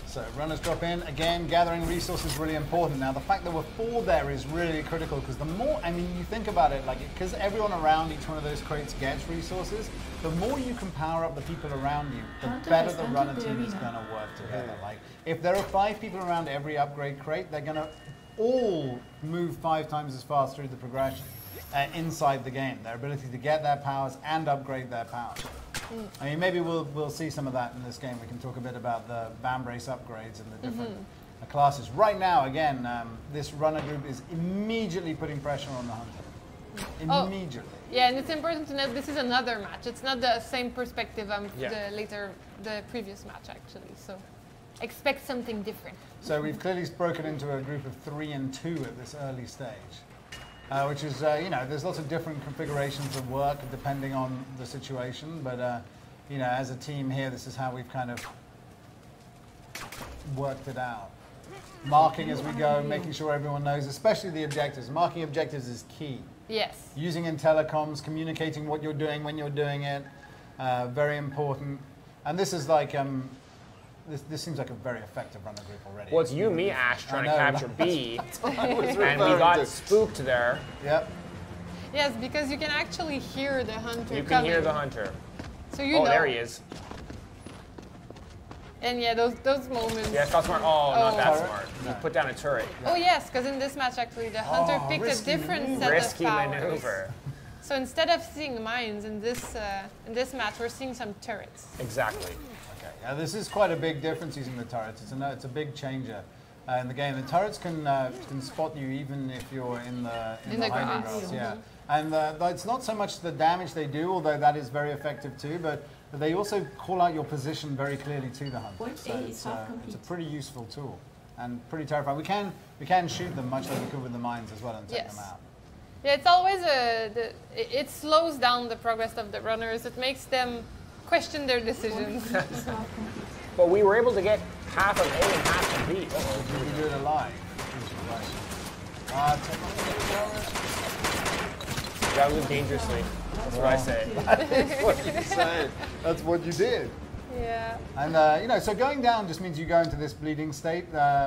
So runners drop in. Again, gathering resources is really important. Now, the fact that we're 4 there is really critical, because the more, I mean, you think about it, like, because everyone around each one of those crates gets resources, the more you can power up the people around you, the better the runner team is going to work together. Like, if there are 5 people around every upgrade crate, they're going to all move 5 times as fast through the progression inside the game. Their ability to get their powers and upgrade their powers. I mean, maybe we'll see some of that in this game. We can talk a bit about the Bambrace upgrades and the different classes. Right now, again, this runner group is immediately putting pressure on the hunter. Immediately. Yeah, and it's important to note this is another match. It's not the same perspective the previous match, actually. So expect something different. So we've clearly broken into a group of 3 and 2 at this early stage. which is, you know, there's lots of different configurations of work depending on the situation, but, you know, as a team here, this is how we've kind of worked it out. Marking as we go, making sure everyone knows, especially the objectives. Marking objectives is key. Yes. Using in telecoms, communicating what you're doing when you're doing it, very important. And this is like, this seems like a very effective runner group already. Well, it's you, me, Ash, trying to capture B, and we referring got to. spooked there. Yep. Yes, because you can actually hear the hunter You can coming. hear the hunter. So you Oh, know. there he is. And yeah, those moments. Yeah, it's not smart. Oh, not that Turret? smart. No. He put down a turret. Oh yes, because in this match actually the hunter picked a risky different set Risky of powers. maneuver. So instead of seeing mines in this match, we're seeing some turrets. Exactly. Okay. Yeah, this is quite a big difference using the turrets. It's a big changer in the game. The turrets can spot you even if you're in the the hiding grass. grass. Yeah. And it's not so much the damage they do, although that is very effective too, but they also call out your position very clearly to the hunter. Point So A is it's, half it's a complete. pretty useful tool and pretty terrifying. We can shoot them much like we could with the mines as well and take Yes. them out. Yeah, it's always it slows down the progress of the runners. It makes them question their decisions. Is half complete. But we were able to get half of A and half of B. Uh-oh. We can do it alive. You gotta live dangerously. That's what I say. That's what you said. That's what you did. Yeah. And you know, so going down just means you go into this bleeding state.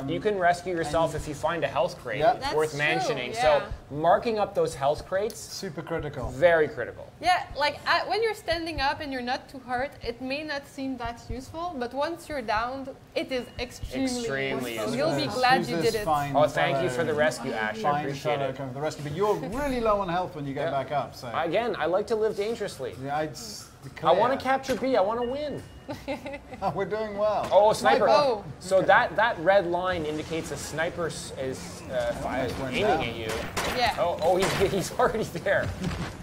You can rescue yourself if you find a health crate. Yeah. It's That's worth true, mentioning. yeah. So marking up those health crates, super critical. very critical. Yeah, like when you're standing up and you're not too hurt, it may not seem that useful, but once you're down, it is extremely useful. You'll be glad you did it. Oh, thank you for the rescue, Ash. I Fine appreciate fellow it. coming for the rescue, but you're really low on health when you get Yeah. back up. So Again, I like to live dangerously. yeah, I want to capture B. I want to win. We're doing well. Oh, sniper. Oh. So that red line indicates a sniper is went aiming down. at you. Yeah. Oh, he's already there.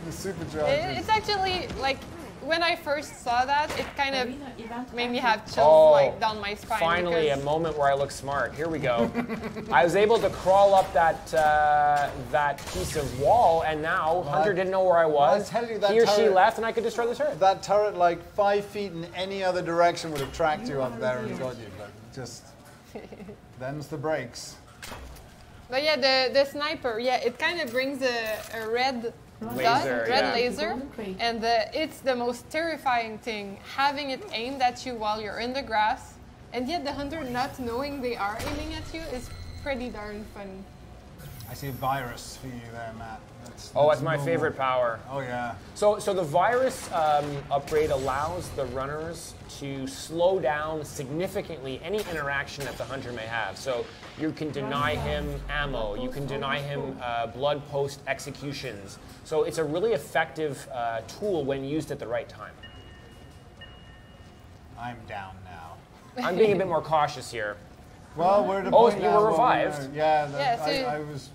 The superchargers. It's actually like when I first saw that, it kind of Arena event made me active. have chills Oh, like down my spine. Finally, a because- moment where I look smart. Here we go. I was able to crawl up that piece of wall, and now Hunter didn't know where I was. tell you that he or she turret- left, and I could destroy the turret. That turret, like 5 feet in any other direction, would have tracked you up there and got you. But just them's the breaks. But yeah, the sniper, yeah, it kind of brings a red Laser, dot, yeah. red laser, Golden crate. and it's the most terrifying thing, having it aimed at you while you're in the grass, and yet the hunter not knowing they are aiming at you is pretty darn funny. I see a virus for you there, Matt. That's My normal. favorite power. Oh yeah. So the virus upgrade allows the runners to slow down significantly any interaction that the hunter may have. So you can deny him ammo, you can deny him blood post executions. So it's a really effective tool when used at the right time. I'm down now. I'm being a bit more cautious here. Well, we're at a Oh, point you now were where revived? Yeah, so I was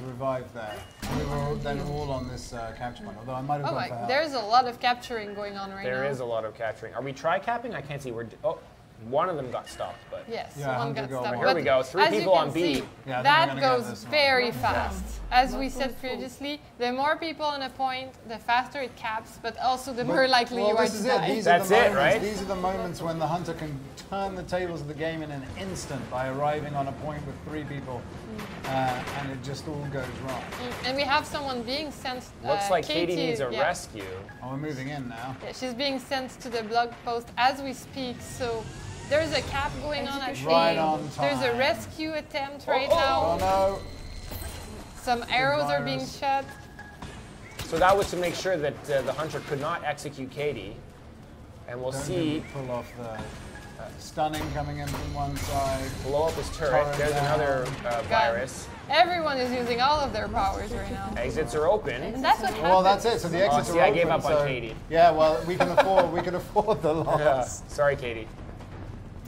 revived there. We were then all on this capture point, although I might have Oh gone for my, help. there's a lot of capturing going on right now. There is a lot of capturing. Are we tri-capping? I can't see. One of them got stopped, but Yes, Yeah, one hunter got go stopped. over here we But go. 3 as you people can on B. see, Yeah, I think we're that gonna get goes this one. very fast. As we said Blood previously, the more people on a point, the faster it caps, but also the more likely well, you are this to is die. it. These That's are the it, moments, right? These are the moments when the hunter can turn the tables of the game in an instant by arriving on a point with 3 people, and it just all goes wrong. And we have someone being sent. Looks like Katie needs a yeah. rescue. Oh, we're moving in now. Yeah, she's being sent to the blog post as we speak. So there's a cap going on at Right A. on There's a time. rescue attempt right Oh now. no! Some arrows are being virus. shot. So that was to make sure that the hunter could not execute Katie. And we'll Don't see, pull off the stunning coming in from one side. blow up his turret. Turret There's down. another virus. Everyone is using all of their powers right now. Exits are open. And that's what happens. Well, that's it. So the exits see, are I open. gave up on so- Katie. Yeah, well, we can afford the loss. Yeah. Sorry, Katie.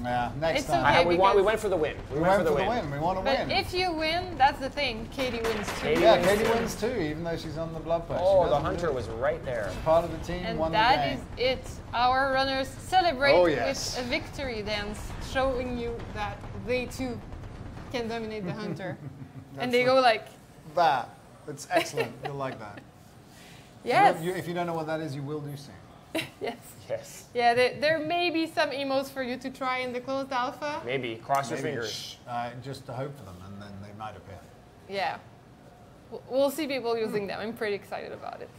Yeah, next It's time. okay. We because- went for the win. We went for the win. We want to But win. if you win, that's the thing. Katie wins too. Katie Yeah, wins Katie too. wins too, even though she's on the blood post. She Oh, the doesn't hunter do it. was right there. Part of the team, And won the that game. is it. Our runners celebrate Oh, yes. with a victory dance, showing you that they too can dominate the hunter. And they go like, That. It's excellent. You'll like that. Yes. If you don't know what that is, you will do soon. Yes. Yes. Yeah, there may be some emotes for you to try in the closed alpha. Maybe. Cross your fingers. Just to hope for them, and then they might appear. Yeah. We'll see people using them. I'm pretty excited about it.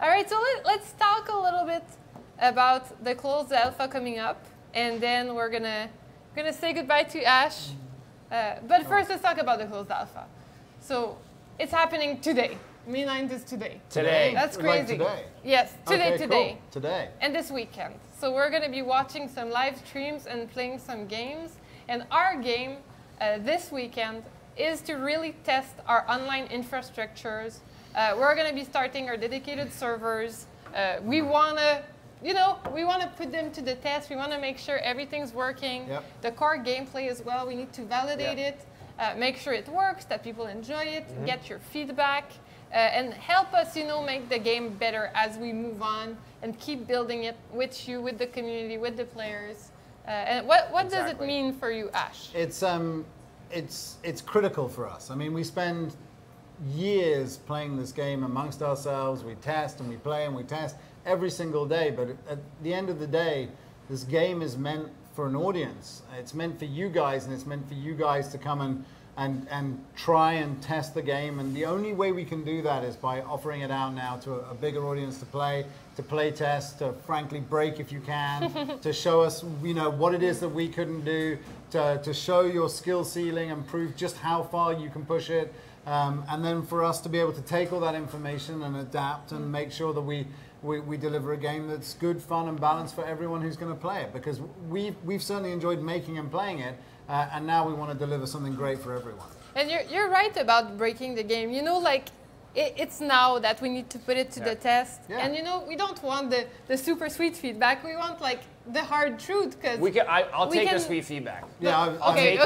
All right, so let's talk a little bit about the closed alpha coming up, and then we're gonna say goodbye to Ash. But first, let's talk about the closed alpha. So it's happening today. May 9th is today. Today. That's crazy. Like today? Yes, today. Okay, cool. Today. And this weekend. So we're going to be watching some live streams and playing some games. And our game this weekend is to really test our online infrastructures. We're going to be starting our dedicated servers. We want to, we want to put them to the test. We want to make sure everything's working. Yep. The core gameplay as well. We need to validate it, make sure it works, that people enjoy it, get your feedback. And help us, make the game better as we move on and keep building it with you, with the community, with the players. And what does it mean for you, Ash? It's critical for us. I mean, we spend years playing this game amongst ourselves. We test and we play and we test every single day. But at the end of the day, this game is meant for an audience. It's meant for you guys, and it's meant for you guys to come and try and test the game. And the only way we can do that is by offering it out now to a bigger audience to play test, to frankly break if you can, to show us what it is that we couldn't do, to show your skill ceiling and prove just how far you can push it. And then for us to be able to take all that information and adapt and make sure that we deliver a game that's good, fun, and balanced for everyone who's going to play it. Because we've certainly enjoyed making and playing it, and now we want to deliver something great for everyone. And you're right about breaking the game. It's now that we need to put it to the test. Yeah. And we don't want the super sweet feedback. We want the hard truth, because I'll take the sweet feedback. Yeah. Okay.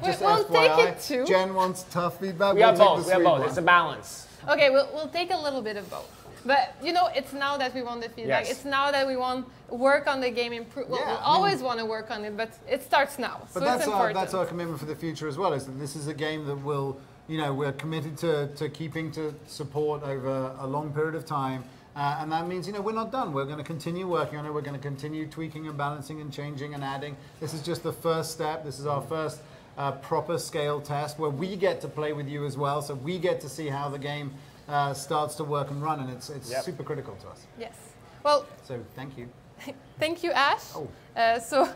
We'll take it too. Jen wants tough feedback. We have both. It's a balance. Okay, we'll take a little bit of both. But it's now that we want the feedback. Yes. It's now that we want to work on the game. We'll always want to work on it, but it starts now. But so that's our commitment for the future as well. Is that this is a game that will, we're committed to keeping to support over a long period of time, and that means we're not done. We're going to continue working on it. We're going to continue tweaking and balancing and changing and adding. This is just the first step. This is our first proper scale test where we get to play with you as well. So we get to see how the game starts to work and run, and it's super critical to us. Yes. Well. So thank you. Thank you, Ash. Oh. So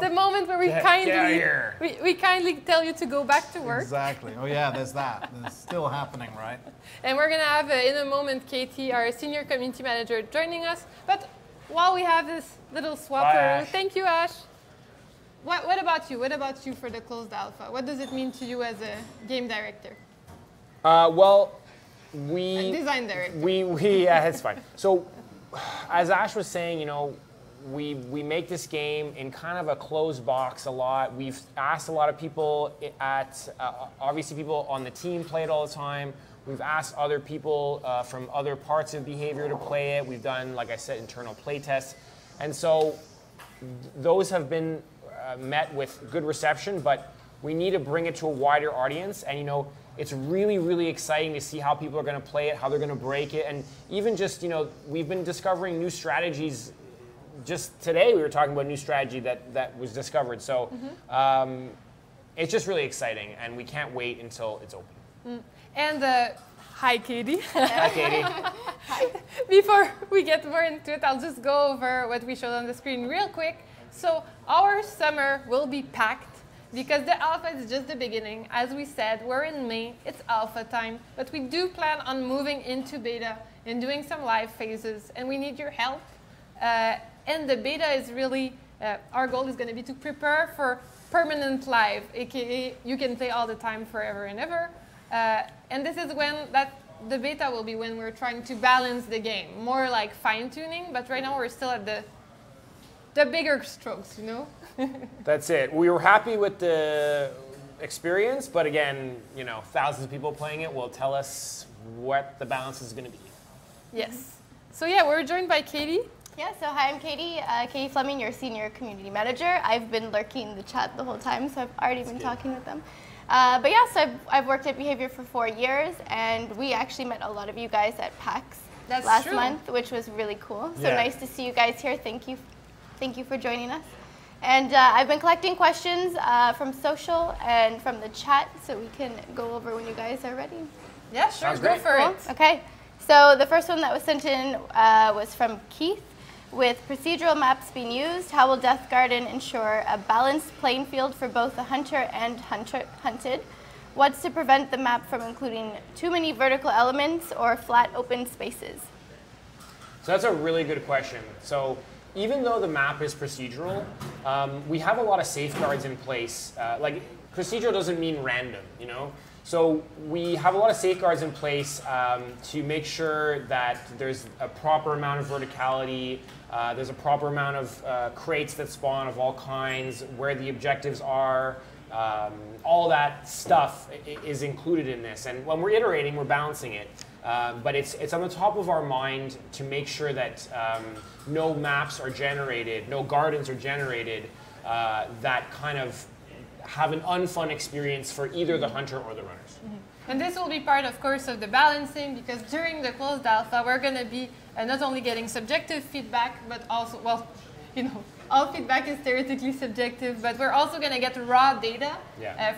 the moment where we kindly tell you to go back to work. Exactly. Oh yeah, there's that. It's still happening, right? And we're gonna have in a moment Katie, our senior community manager, joining us. But while we have this little swap, thank you, Ash. What about you? What about you for the closed alpha? What does it mean to you as a game director? A design director. It's fine. So, as Ash was saying, we make this game in kind of a closed box a lot. We've asked a lot of people obviously people on the team play it all the time. We've asked other people from other parts of behavior to play it. We've done, like I said, internal play tests. And so those have been met with good reception, but we need to bring it to a wider audience. And it's really, really exciting to see how people are going to play it, how they're going to break it. And even just, we've been discovering new strategies. Just today we were talking about a new strategy that was discovered. So it's just really exciting, and we can't wait until it's open. And hi, Katie. Hi, Katie. Hi. Before we get more into it, I'll just go over what we showed on the screen real quick. So our summer will be packed, because the alpha is just the beginning. As we said, we're in May, it's alpha time, but we do plan on moving into beta and doing some live phases, and we need your help. And the beta is really, our goal is going to be to prepare for permanent live, aka you can play all the time, forever and ever. And this is when the beta will be when we're trying to balance the game, more like fine-tuning, but right now we're still at the bigger strokes, That's it. We were happy with the experience, but again, thousands of people playing it will tell us what the balance is going to be. Yes. So yeah, we're joined by Katie. Yeah, so hi, I'm Katie. Katie Fleming, your senior community manager. I've been lurking in the chat the whole time, so I've already been talking with them. But yeah, so I've worked at Behavior for 4 years, and we actually met a lot of you guys at PAX last month, which was really cool. So nice to see you guys here. Thank you for joining us. And I've been collecting questions from social and from the chat, so we can go over when you guys are ready. Yeah, sure. Go for it. Okay. So the first one that was sent in was from Keith. With procedural maps being used, how will Deathgarden ensure a balanced playing field for both the hunter and hunted? What's to prevent the map from including too many vertical elements or flat open spaces? So that's a really good question. So even though the map is procedural, we have a lot of safeguards in place. Like procedural doesn't mean random, you know? So we have a lot of safeguards in place to make sure that there's a proper amount of verticality, there's a proper amount of crates that spawn of all kinds, where the objectives are, all that stuff is included in this. And when we're iterating, we're balancing it. But it's on the top of our mind to make sure that no maps are generated, no gardens are generated that kind of have an unfun experience for either the hunter or the runners. And this will be part, of course, of the balancing, because during the closed alpha, we're going to be not only getting subjective feedback, but also, well, you know, all feedback is theoretically subjective, but we're also going to get raw data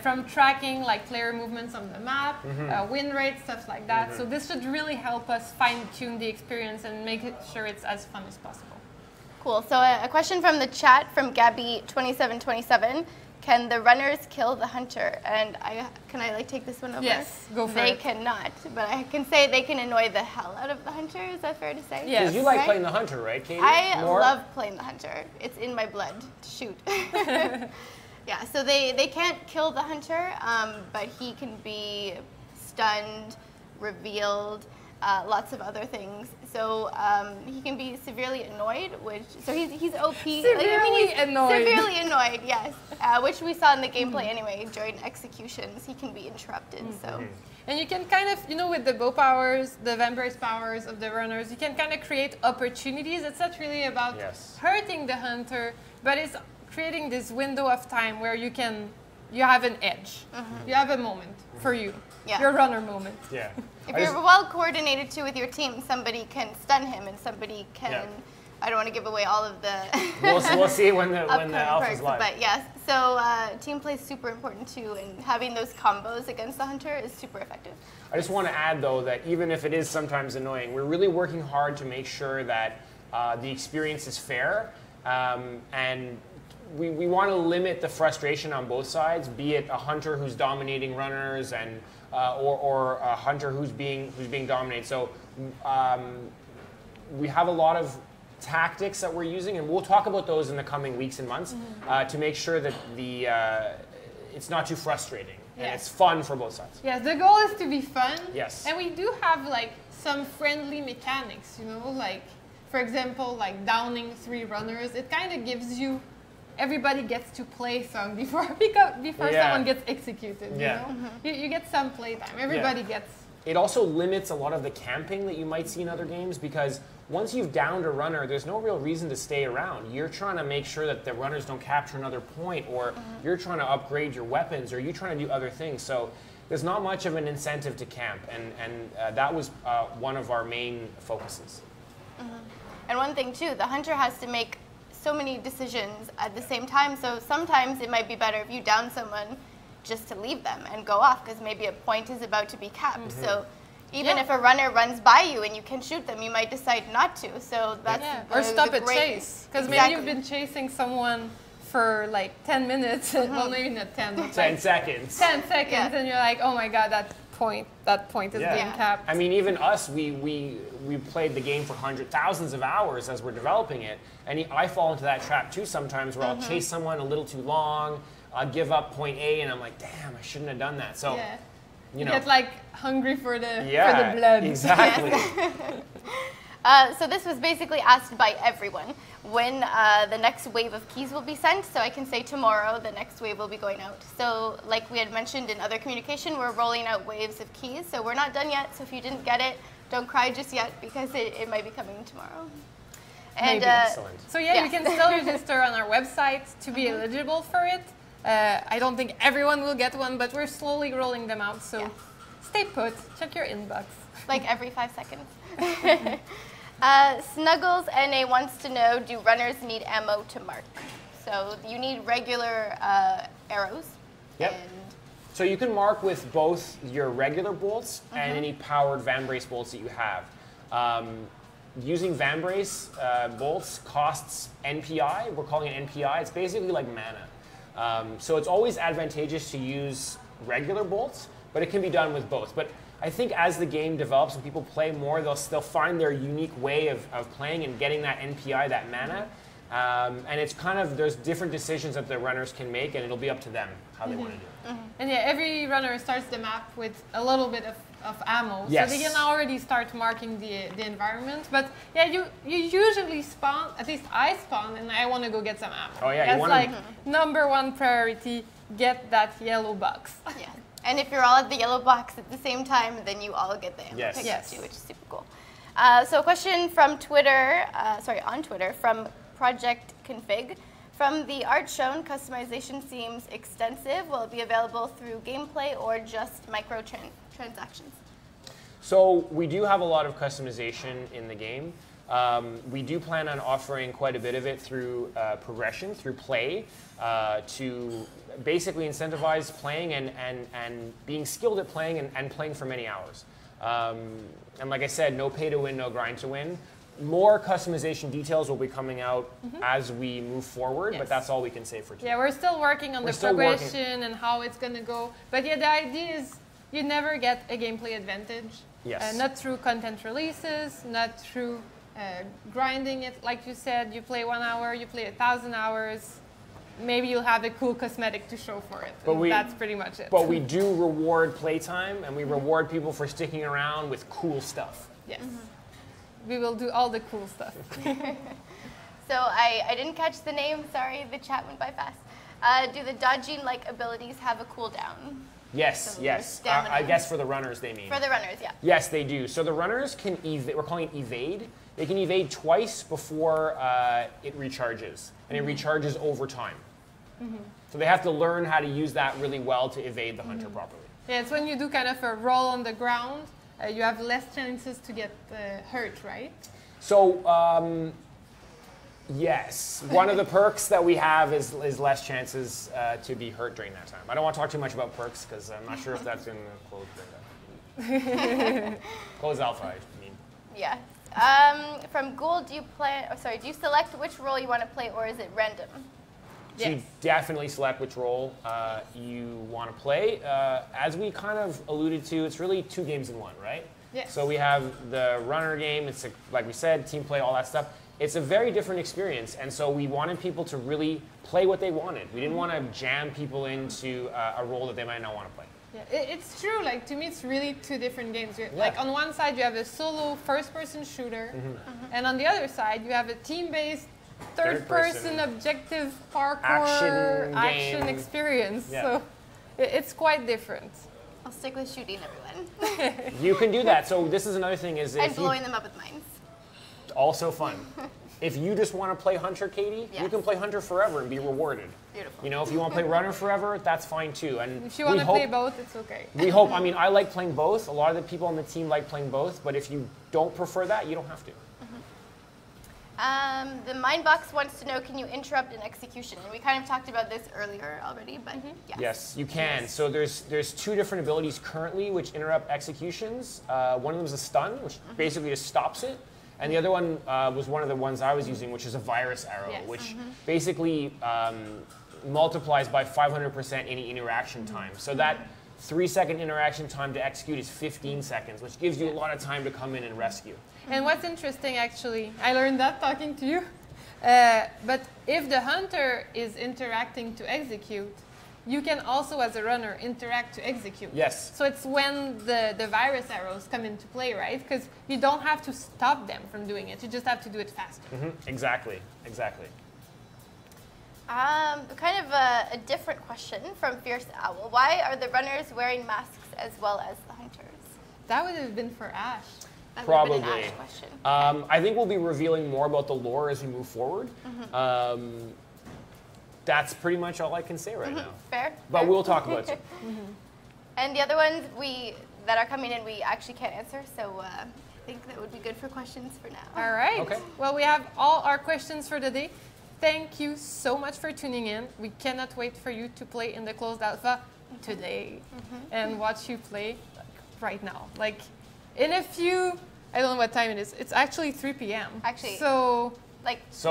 from tracking like player movements on the map, win rates, stuff like that. So this should really help us fine-tune the experience and make sure it's as fun as possible. Cool. So a question from the chat from Gabby2727. Can the runners kill the hunter? And can I like take this one over? Yes, go for it. They cannot, but I can say they can annoy the hell out of the hunter. Is that fair to say? Yes. Because you like playing the hunter, right, Katie? I love playing the hunter. It's in my blood to shoot. Yeah, so they can't kill the hunter, but he can be stunned, revealed, lots of other things. So he can be severely annoyed, so he's OP. Severely annoyed. Severely annoyed, yes. Which we saw in the gameplay anyway. During executions, he can be interrupted. So. And you can kind of, you know, with the bow powers, the vampires powers of the runners, you can kind of create opportunities. It's not really about hurting the hunter, but it's creating this window of time where you have an edge. You have a moment for you. Yeah. Your runner moment. Yeah. If you're well coordinated too with your team, somebody can stun him and somebody can. I don't want to give away all of the. we'll see when the alpha's live. But yes, so team play is super important too, and having those combos against the hunter is super effective. I just want to add though that even if it is sometimes annoying, we're really working hard to make sure that the experience is fair, and we want to limit the frustration on both sides, be it a hunter who's dominating runners and or a hunter who's being dominated. So we have a lot of tactics that we're using, and we'll talk about those in the coming weeks and months to make sure that it's not too frustrating and it's fun for both sides. Yes, the goal is to be fun. Yes. And we do have like some friendly mechanics, you know, like for example, like downing 3 runners. It kind of gives you. Everybody gets to play some before someone gets executed. You know? You get some playtime. Everybody gets. It also limits a lot of the camping that you might see in other games, because once you've downed a runner, there's no real reason to stay around. You're trying to make sure that the runners don't capture another point, or you're trying to upgrade your weapons, or you're trying to do other things. So there's not much of an incentive to camp, and that was one of our main focuses. And one thing too, the hunter has to make so many decisions at the same time, so sometimes it might be better if you down someone just to leave them and go off, because maybe a point is about to be capped. So even if a runner runs by you and you can shoot them, you might decide not to. So that's or stop a chase, because maybe you've been chasing someone for like 10 minutes. Well, maybe not 10, but 10 seconds. 10 seconds, and you're like, oh my god, that point is being capped. I mean, even us, we played the game for thousands of hours as we're developing it, and I fall into that trap too sometimes, where I'll chase someone a little too long, I'll give up point A, and I'm like, damn, I shouldn't have done that. So, you know, get like hungry for the blood. Exactly. So this was basically asked by everyone when the next wave of keys will be sent. So I can say tomorrow the next wave will be going out. So like we had mentioned in other communication, we're rolling out waves of keys. So we're not done yet. So if you didn't get it, don't cry just yet, because it might be coming tomorrow. And excellent. So you can still register on our website to be eligible for it. I don't think everyone will get one, but we're slowly rolling them out. So stay put. Check your inbox. Like every 5 seconds. Snuggles NA wants to know, do runners need ammo to mark? So you need regular arrows. Yep. And so you can mark with both your regular bolts and any powered Vambrace bolts that you have. Using Vambrace bolts costs NPI. We're calling it NPI. It's basically like mana. So it's always advantageous to use regular bolts, but it can be done with both. But I think as the game develops and people play more, they'll find their unique way of playing and getting that NPI, that mana. And it's kind of, there's different decisions that the runners can make, and it'll be up to them how they want to do it. And yeah, every runner starts the map with a little bit of ammo. Yes. So they can already start marking the environment. But yeah, you usually spawn, at least I spawn, and I want to go get some ammo. Oh yeah, That's you want like #1 priority, get that yellow box. yeah. And if you're all at the yellow box at the same time, then you all get the ammo Yes. pickups Yes. too, which is super cool. So a question from Twitter, on Twitter, from Project Config. From the art shown, customization seems extensive. Will it be available through gameplay or just microtransactions? So we do have a lot of customization in the game. We do plan on offering quite a bit of it through progression, through play, to basically incentivize playing and being skilled at playing and playing for many hours. And like I said, no pay to win, no grind to win. More customization details will be coming out as we move forward, but that's all we can say for today. Yeah, we're still working on the still working. progression and how it's going to go. But yeah, the idea is you never get a gameplay advantage. Yes. Not through content releases, not through grinding it. Like you said, you play 1 hour, you play 1,000 hours. Maybe you'll have a cool cosmetic to show for it. But that's pretty much it. But we do reward playtime, and we reward people for sticking around with cool stuff. Yes. We will do all the cool stuff. So I didn't catch the name, sorry, the chat went by fast. Do the dodging-like abilities have a cooldown? Yes, So yes. stamina. I guess for the runners they mean. For the runners, yeah. Yes, they do. So the runners can we're calling it evade. They can evade twice before it recharges, and it recharges over time. So they have to learn how to use that really well to evade the hunter properly. Yeah, it's when you do kind of a roll on the ground, you have less chances to get hurt, right? So yes, one of the perks that we have is less chances to be hurt during that time. I don't want to talk too much about perks because I'm not sure if that's in the closed beta. Closed alpha, I mean. Yeah. From Ghoul, do you select which role you want to play, or is it random? So you definitely select which role you want to play. As we kind of alluded to, it's really 2 games in 1, right? Yes. So we have the runner game. It's like we said, team play, all that stuff. It's a very different experience, and so we wanted people to really play what they wanted. We didn't want to jam people into a role that they might not want to play. Yeah, it's true. Like, to me, it's really 2 different games. Like, on one side, you have a solo first-person shooter, and on the other side, you have a team-based third-person objective parkour action experience. Yeah. So it's quite different. I'll stick with shooting everyone. You can do that. So this is another thing is and blowing them up with mines. Also fun. If you just want to play Hunter, Katie, you can play Hunter forever and be rewarded. Beautiful. You know, if you want to play Runner forever, that's fine too. And if you want to play both, it's okay. We hope. I mean, I like playing both. A lot of the people on the team like playing both. But if you don't prefer that, you don't have to. The Mindbox wants to know, can you interrupt an execution? And we kind of talked about this earlier already, but yes. Yes, you can. Yes. So there's 2 different abilities currently which interrupt executions. One of them is a stun, which basically just stops it. And the other one was one of the ones I was using, which is a virus arrow, which basically multiplies by 500% any interaction time. So that 3-second interaction time to execute is 15 seconds, which gives you a lot of time to come in and rescue. And what's interesting, actually, I learned that talking to you, but if the hunter is interacting to execute, you can also, as a runner, interact to execute. Yes. So it's when the virus arrows come into play, right? Because you don't have to stop them from doing it. You just have to do it faster. Exactly. Exactly. Kind of a different question from Fierce Owl. Why are the runners wearing masks as well as the hunters? That would have been for Ash. That Probably. Would have been an Ash question. I think we'll be revealing more about the lore as we move forward. That's pretty much all I can say right now. Fair. But fair. we'll talk about you. And the other ones that are coming in, we actually can't answer. So I think that would be good for questions for now. All right. Okay. Well, we have all our questions for the day. Thank you so much for tuning in. We cannot wait for you to play in the closed alpha today and watch you play right now. Like in a few, I don't know what time it is. It's actually 3 p.m. Actually, So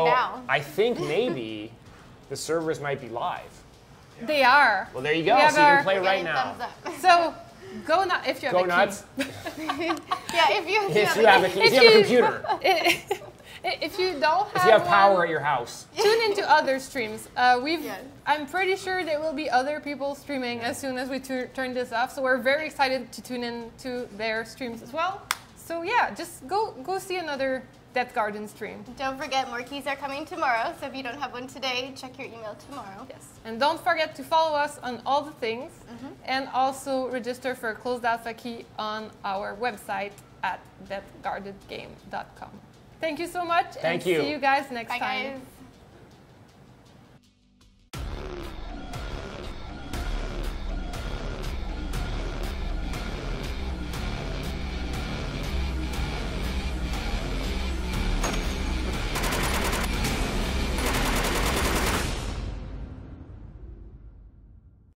now. I think maybe the servers might be live. they are. Well, there you go. We have So you can our- play We're right getting now. thumbs up. So go nuts if you have Go a nuts. Yeah, if you If you have a computer. key. If you don't have If you have power one, at your house. tune into other streams. Yes. I'm pretty sure there will be other people streaming as soon as we turn this off. So we're very excited to tune in to their streams as well. So yeah, just go see another Deathgarden stream. Don't forget, more keys are coming tomorrow. So if you don't have one today, check your email tomorrow. Yes. And don't forget to follow us on all the things, and also register for a closed alpha key on our website at deathgardengame.com. Thank you so much. Thank and you. See you guys next Bye, time. guys.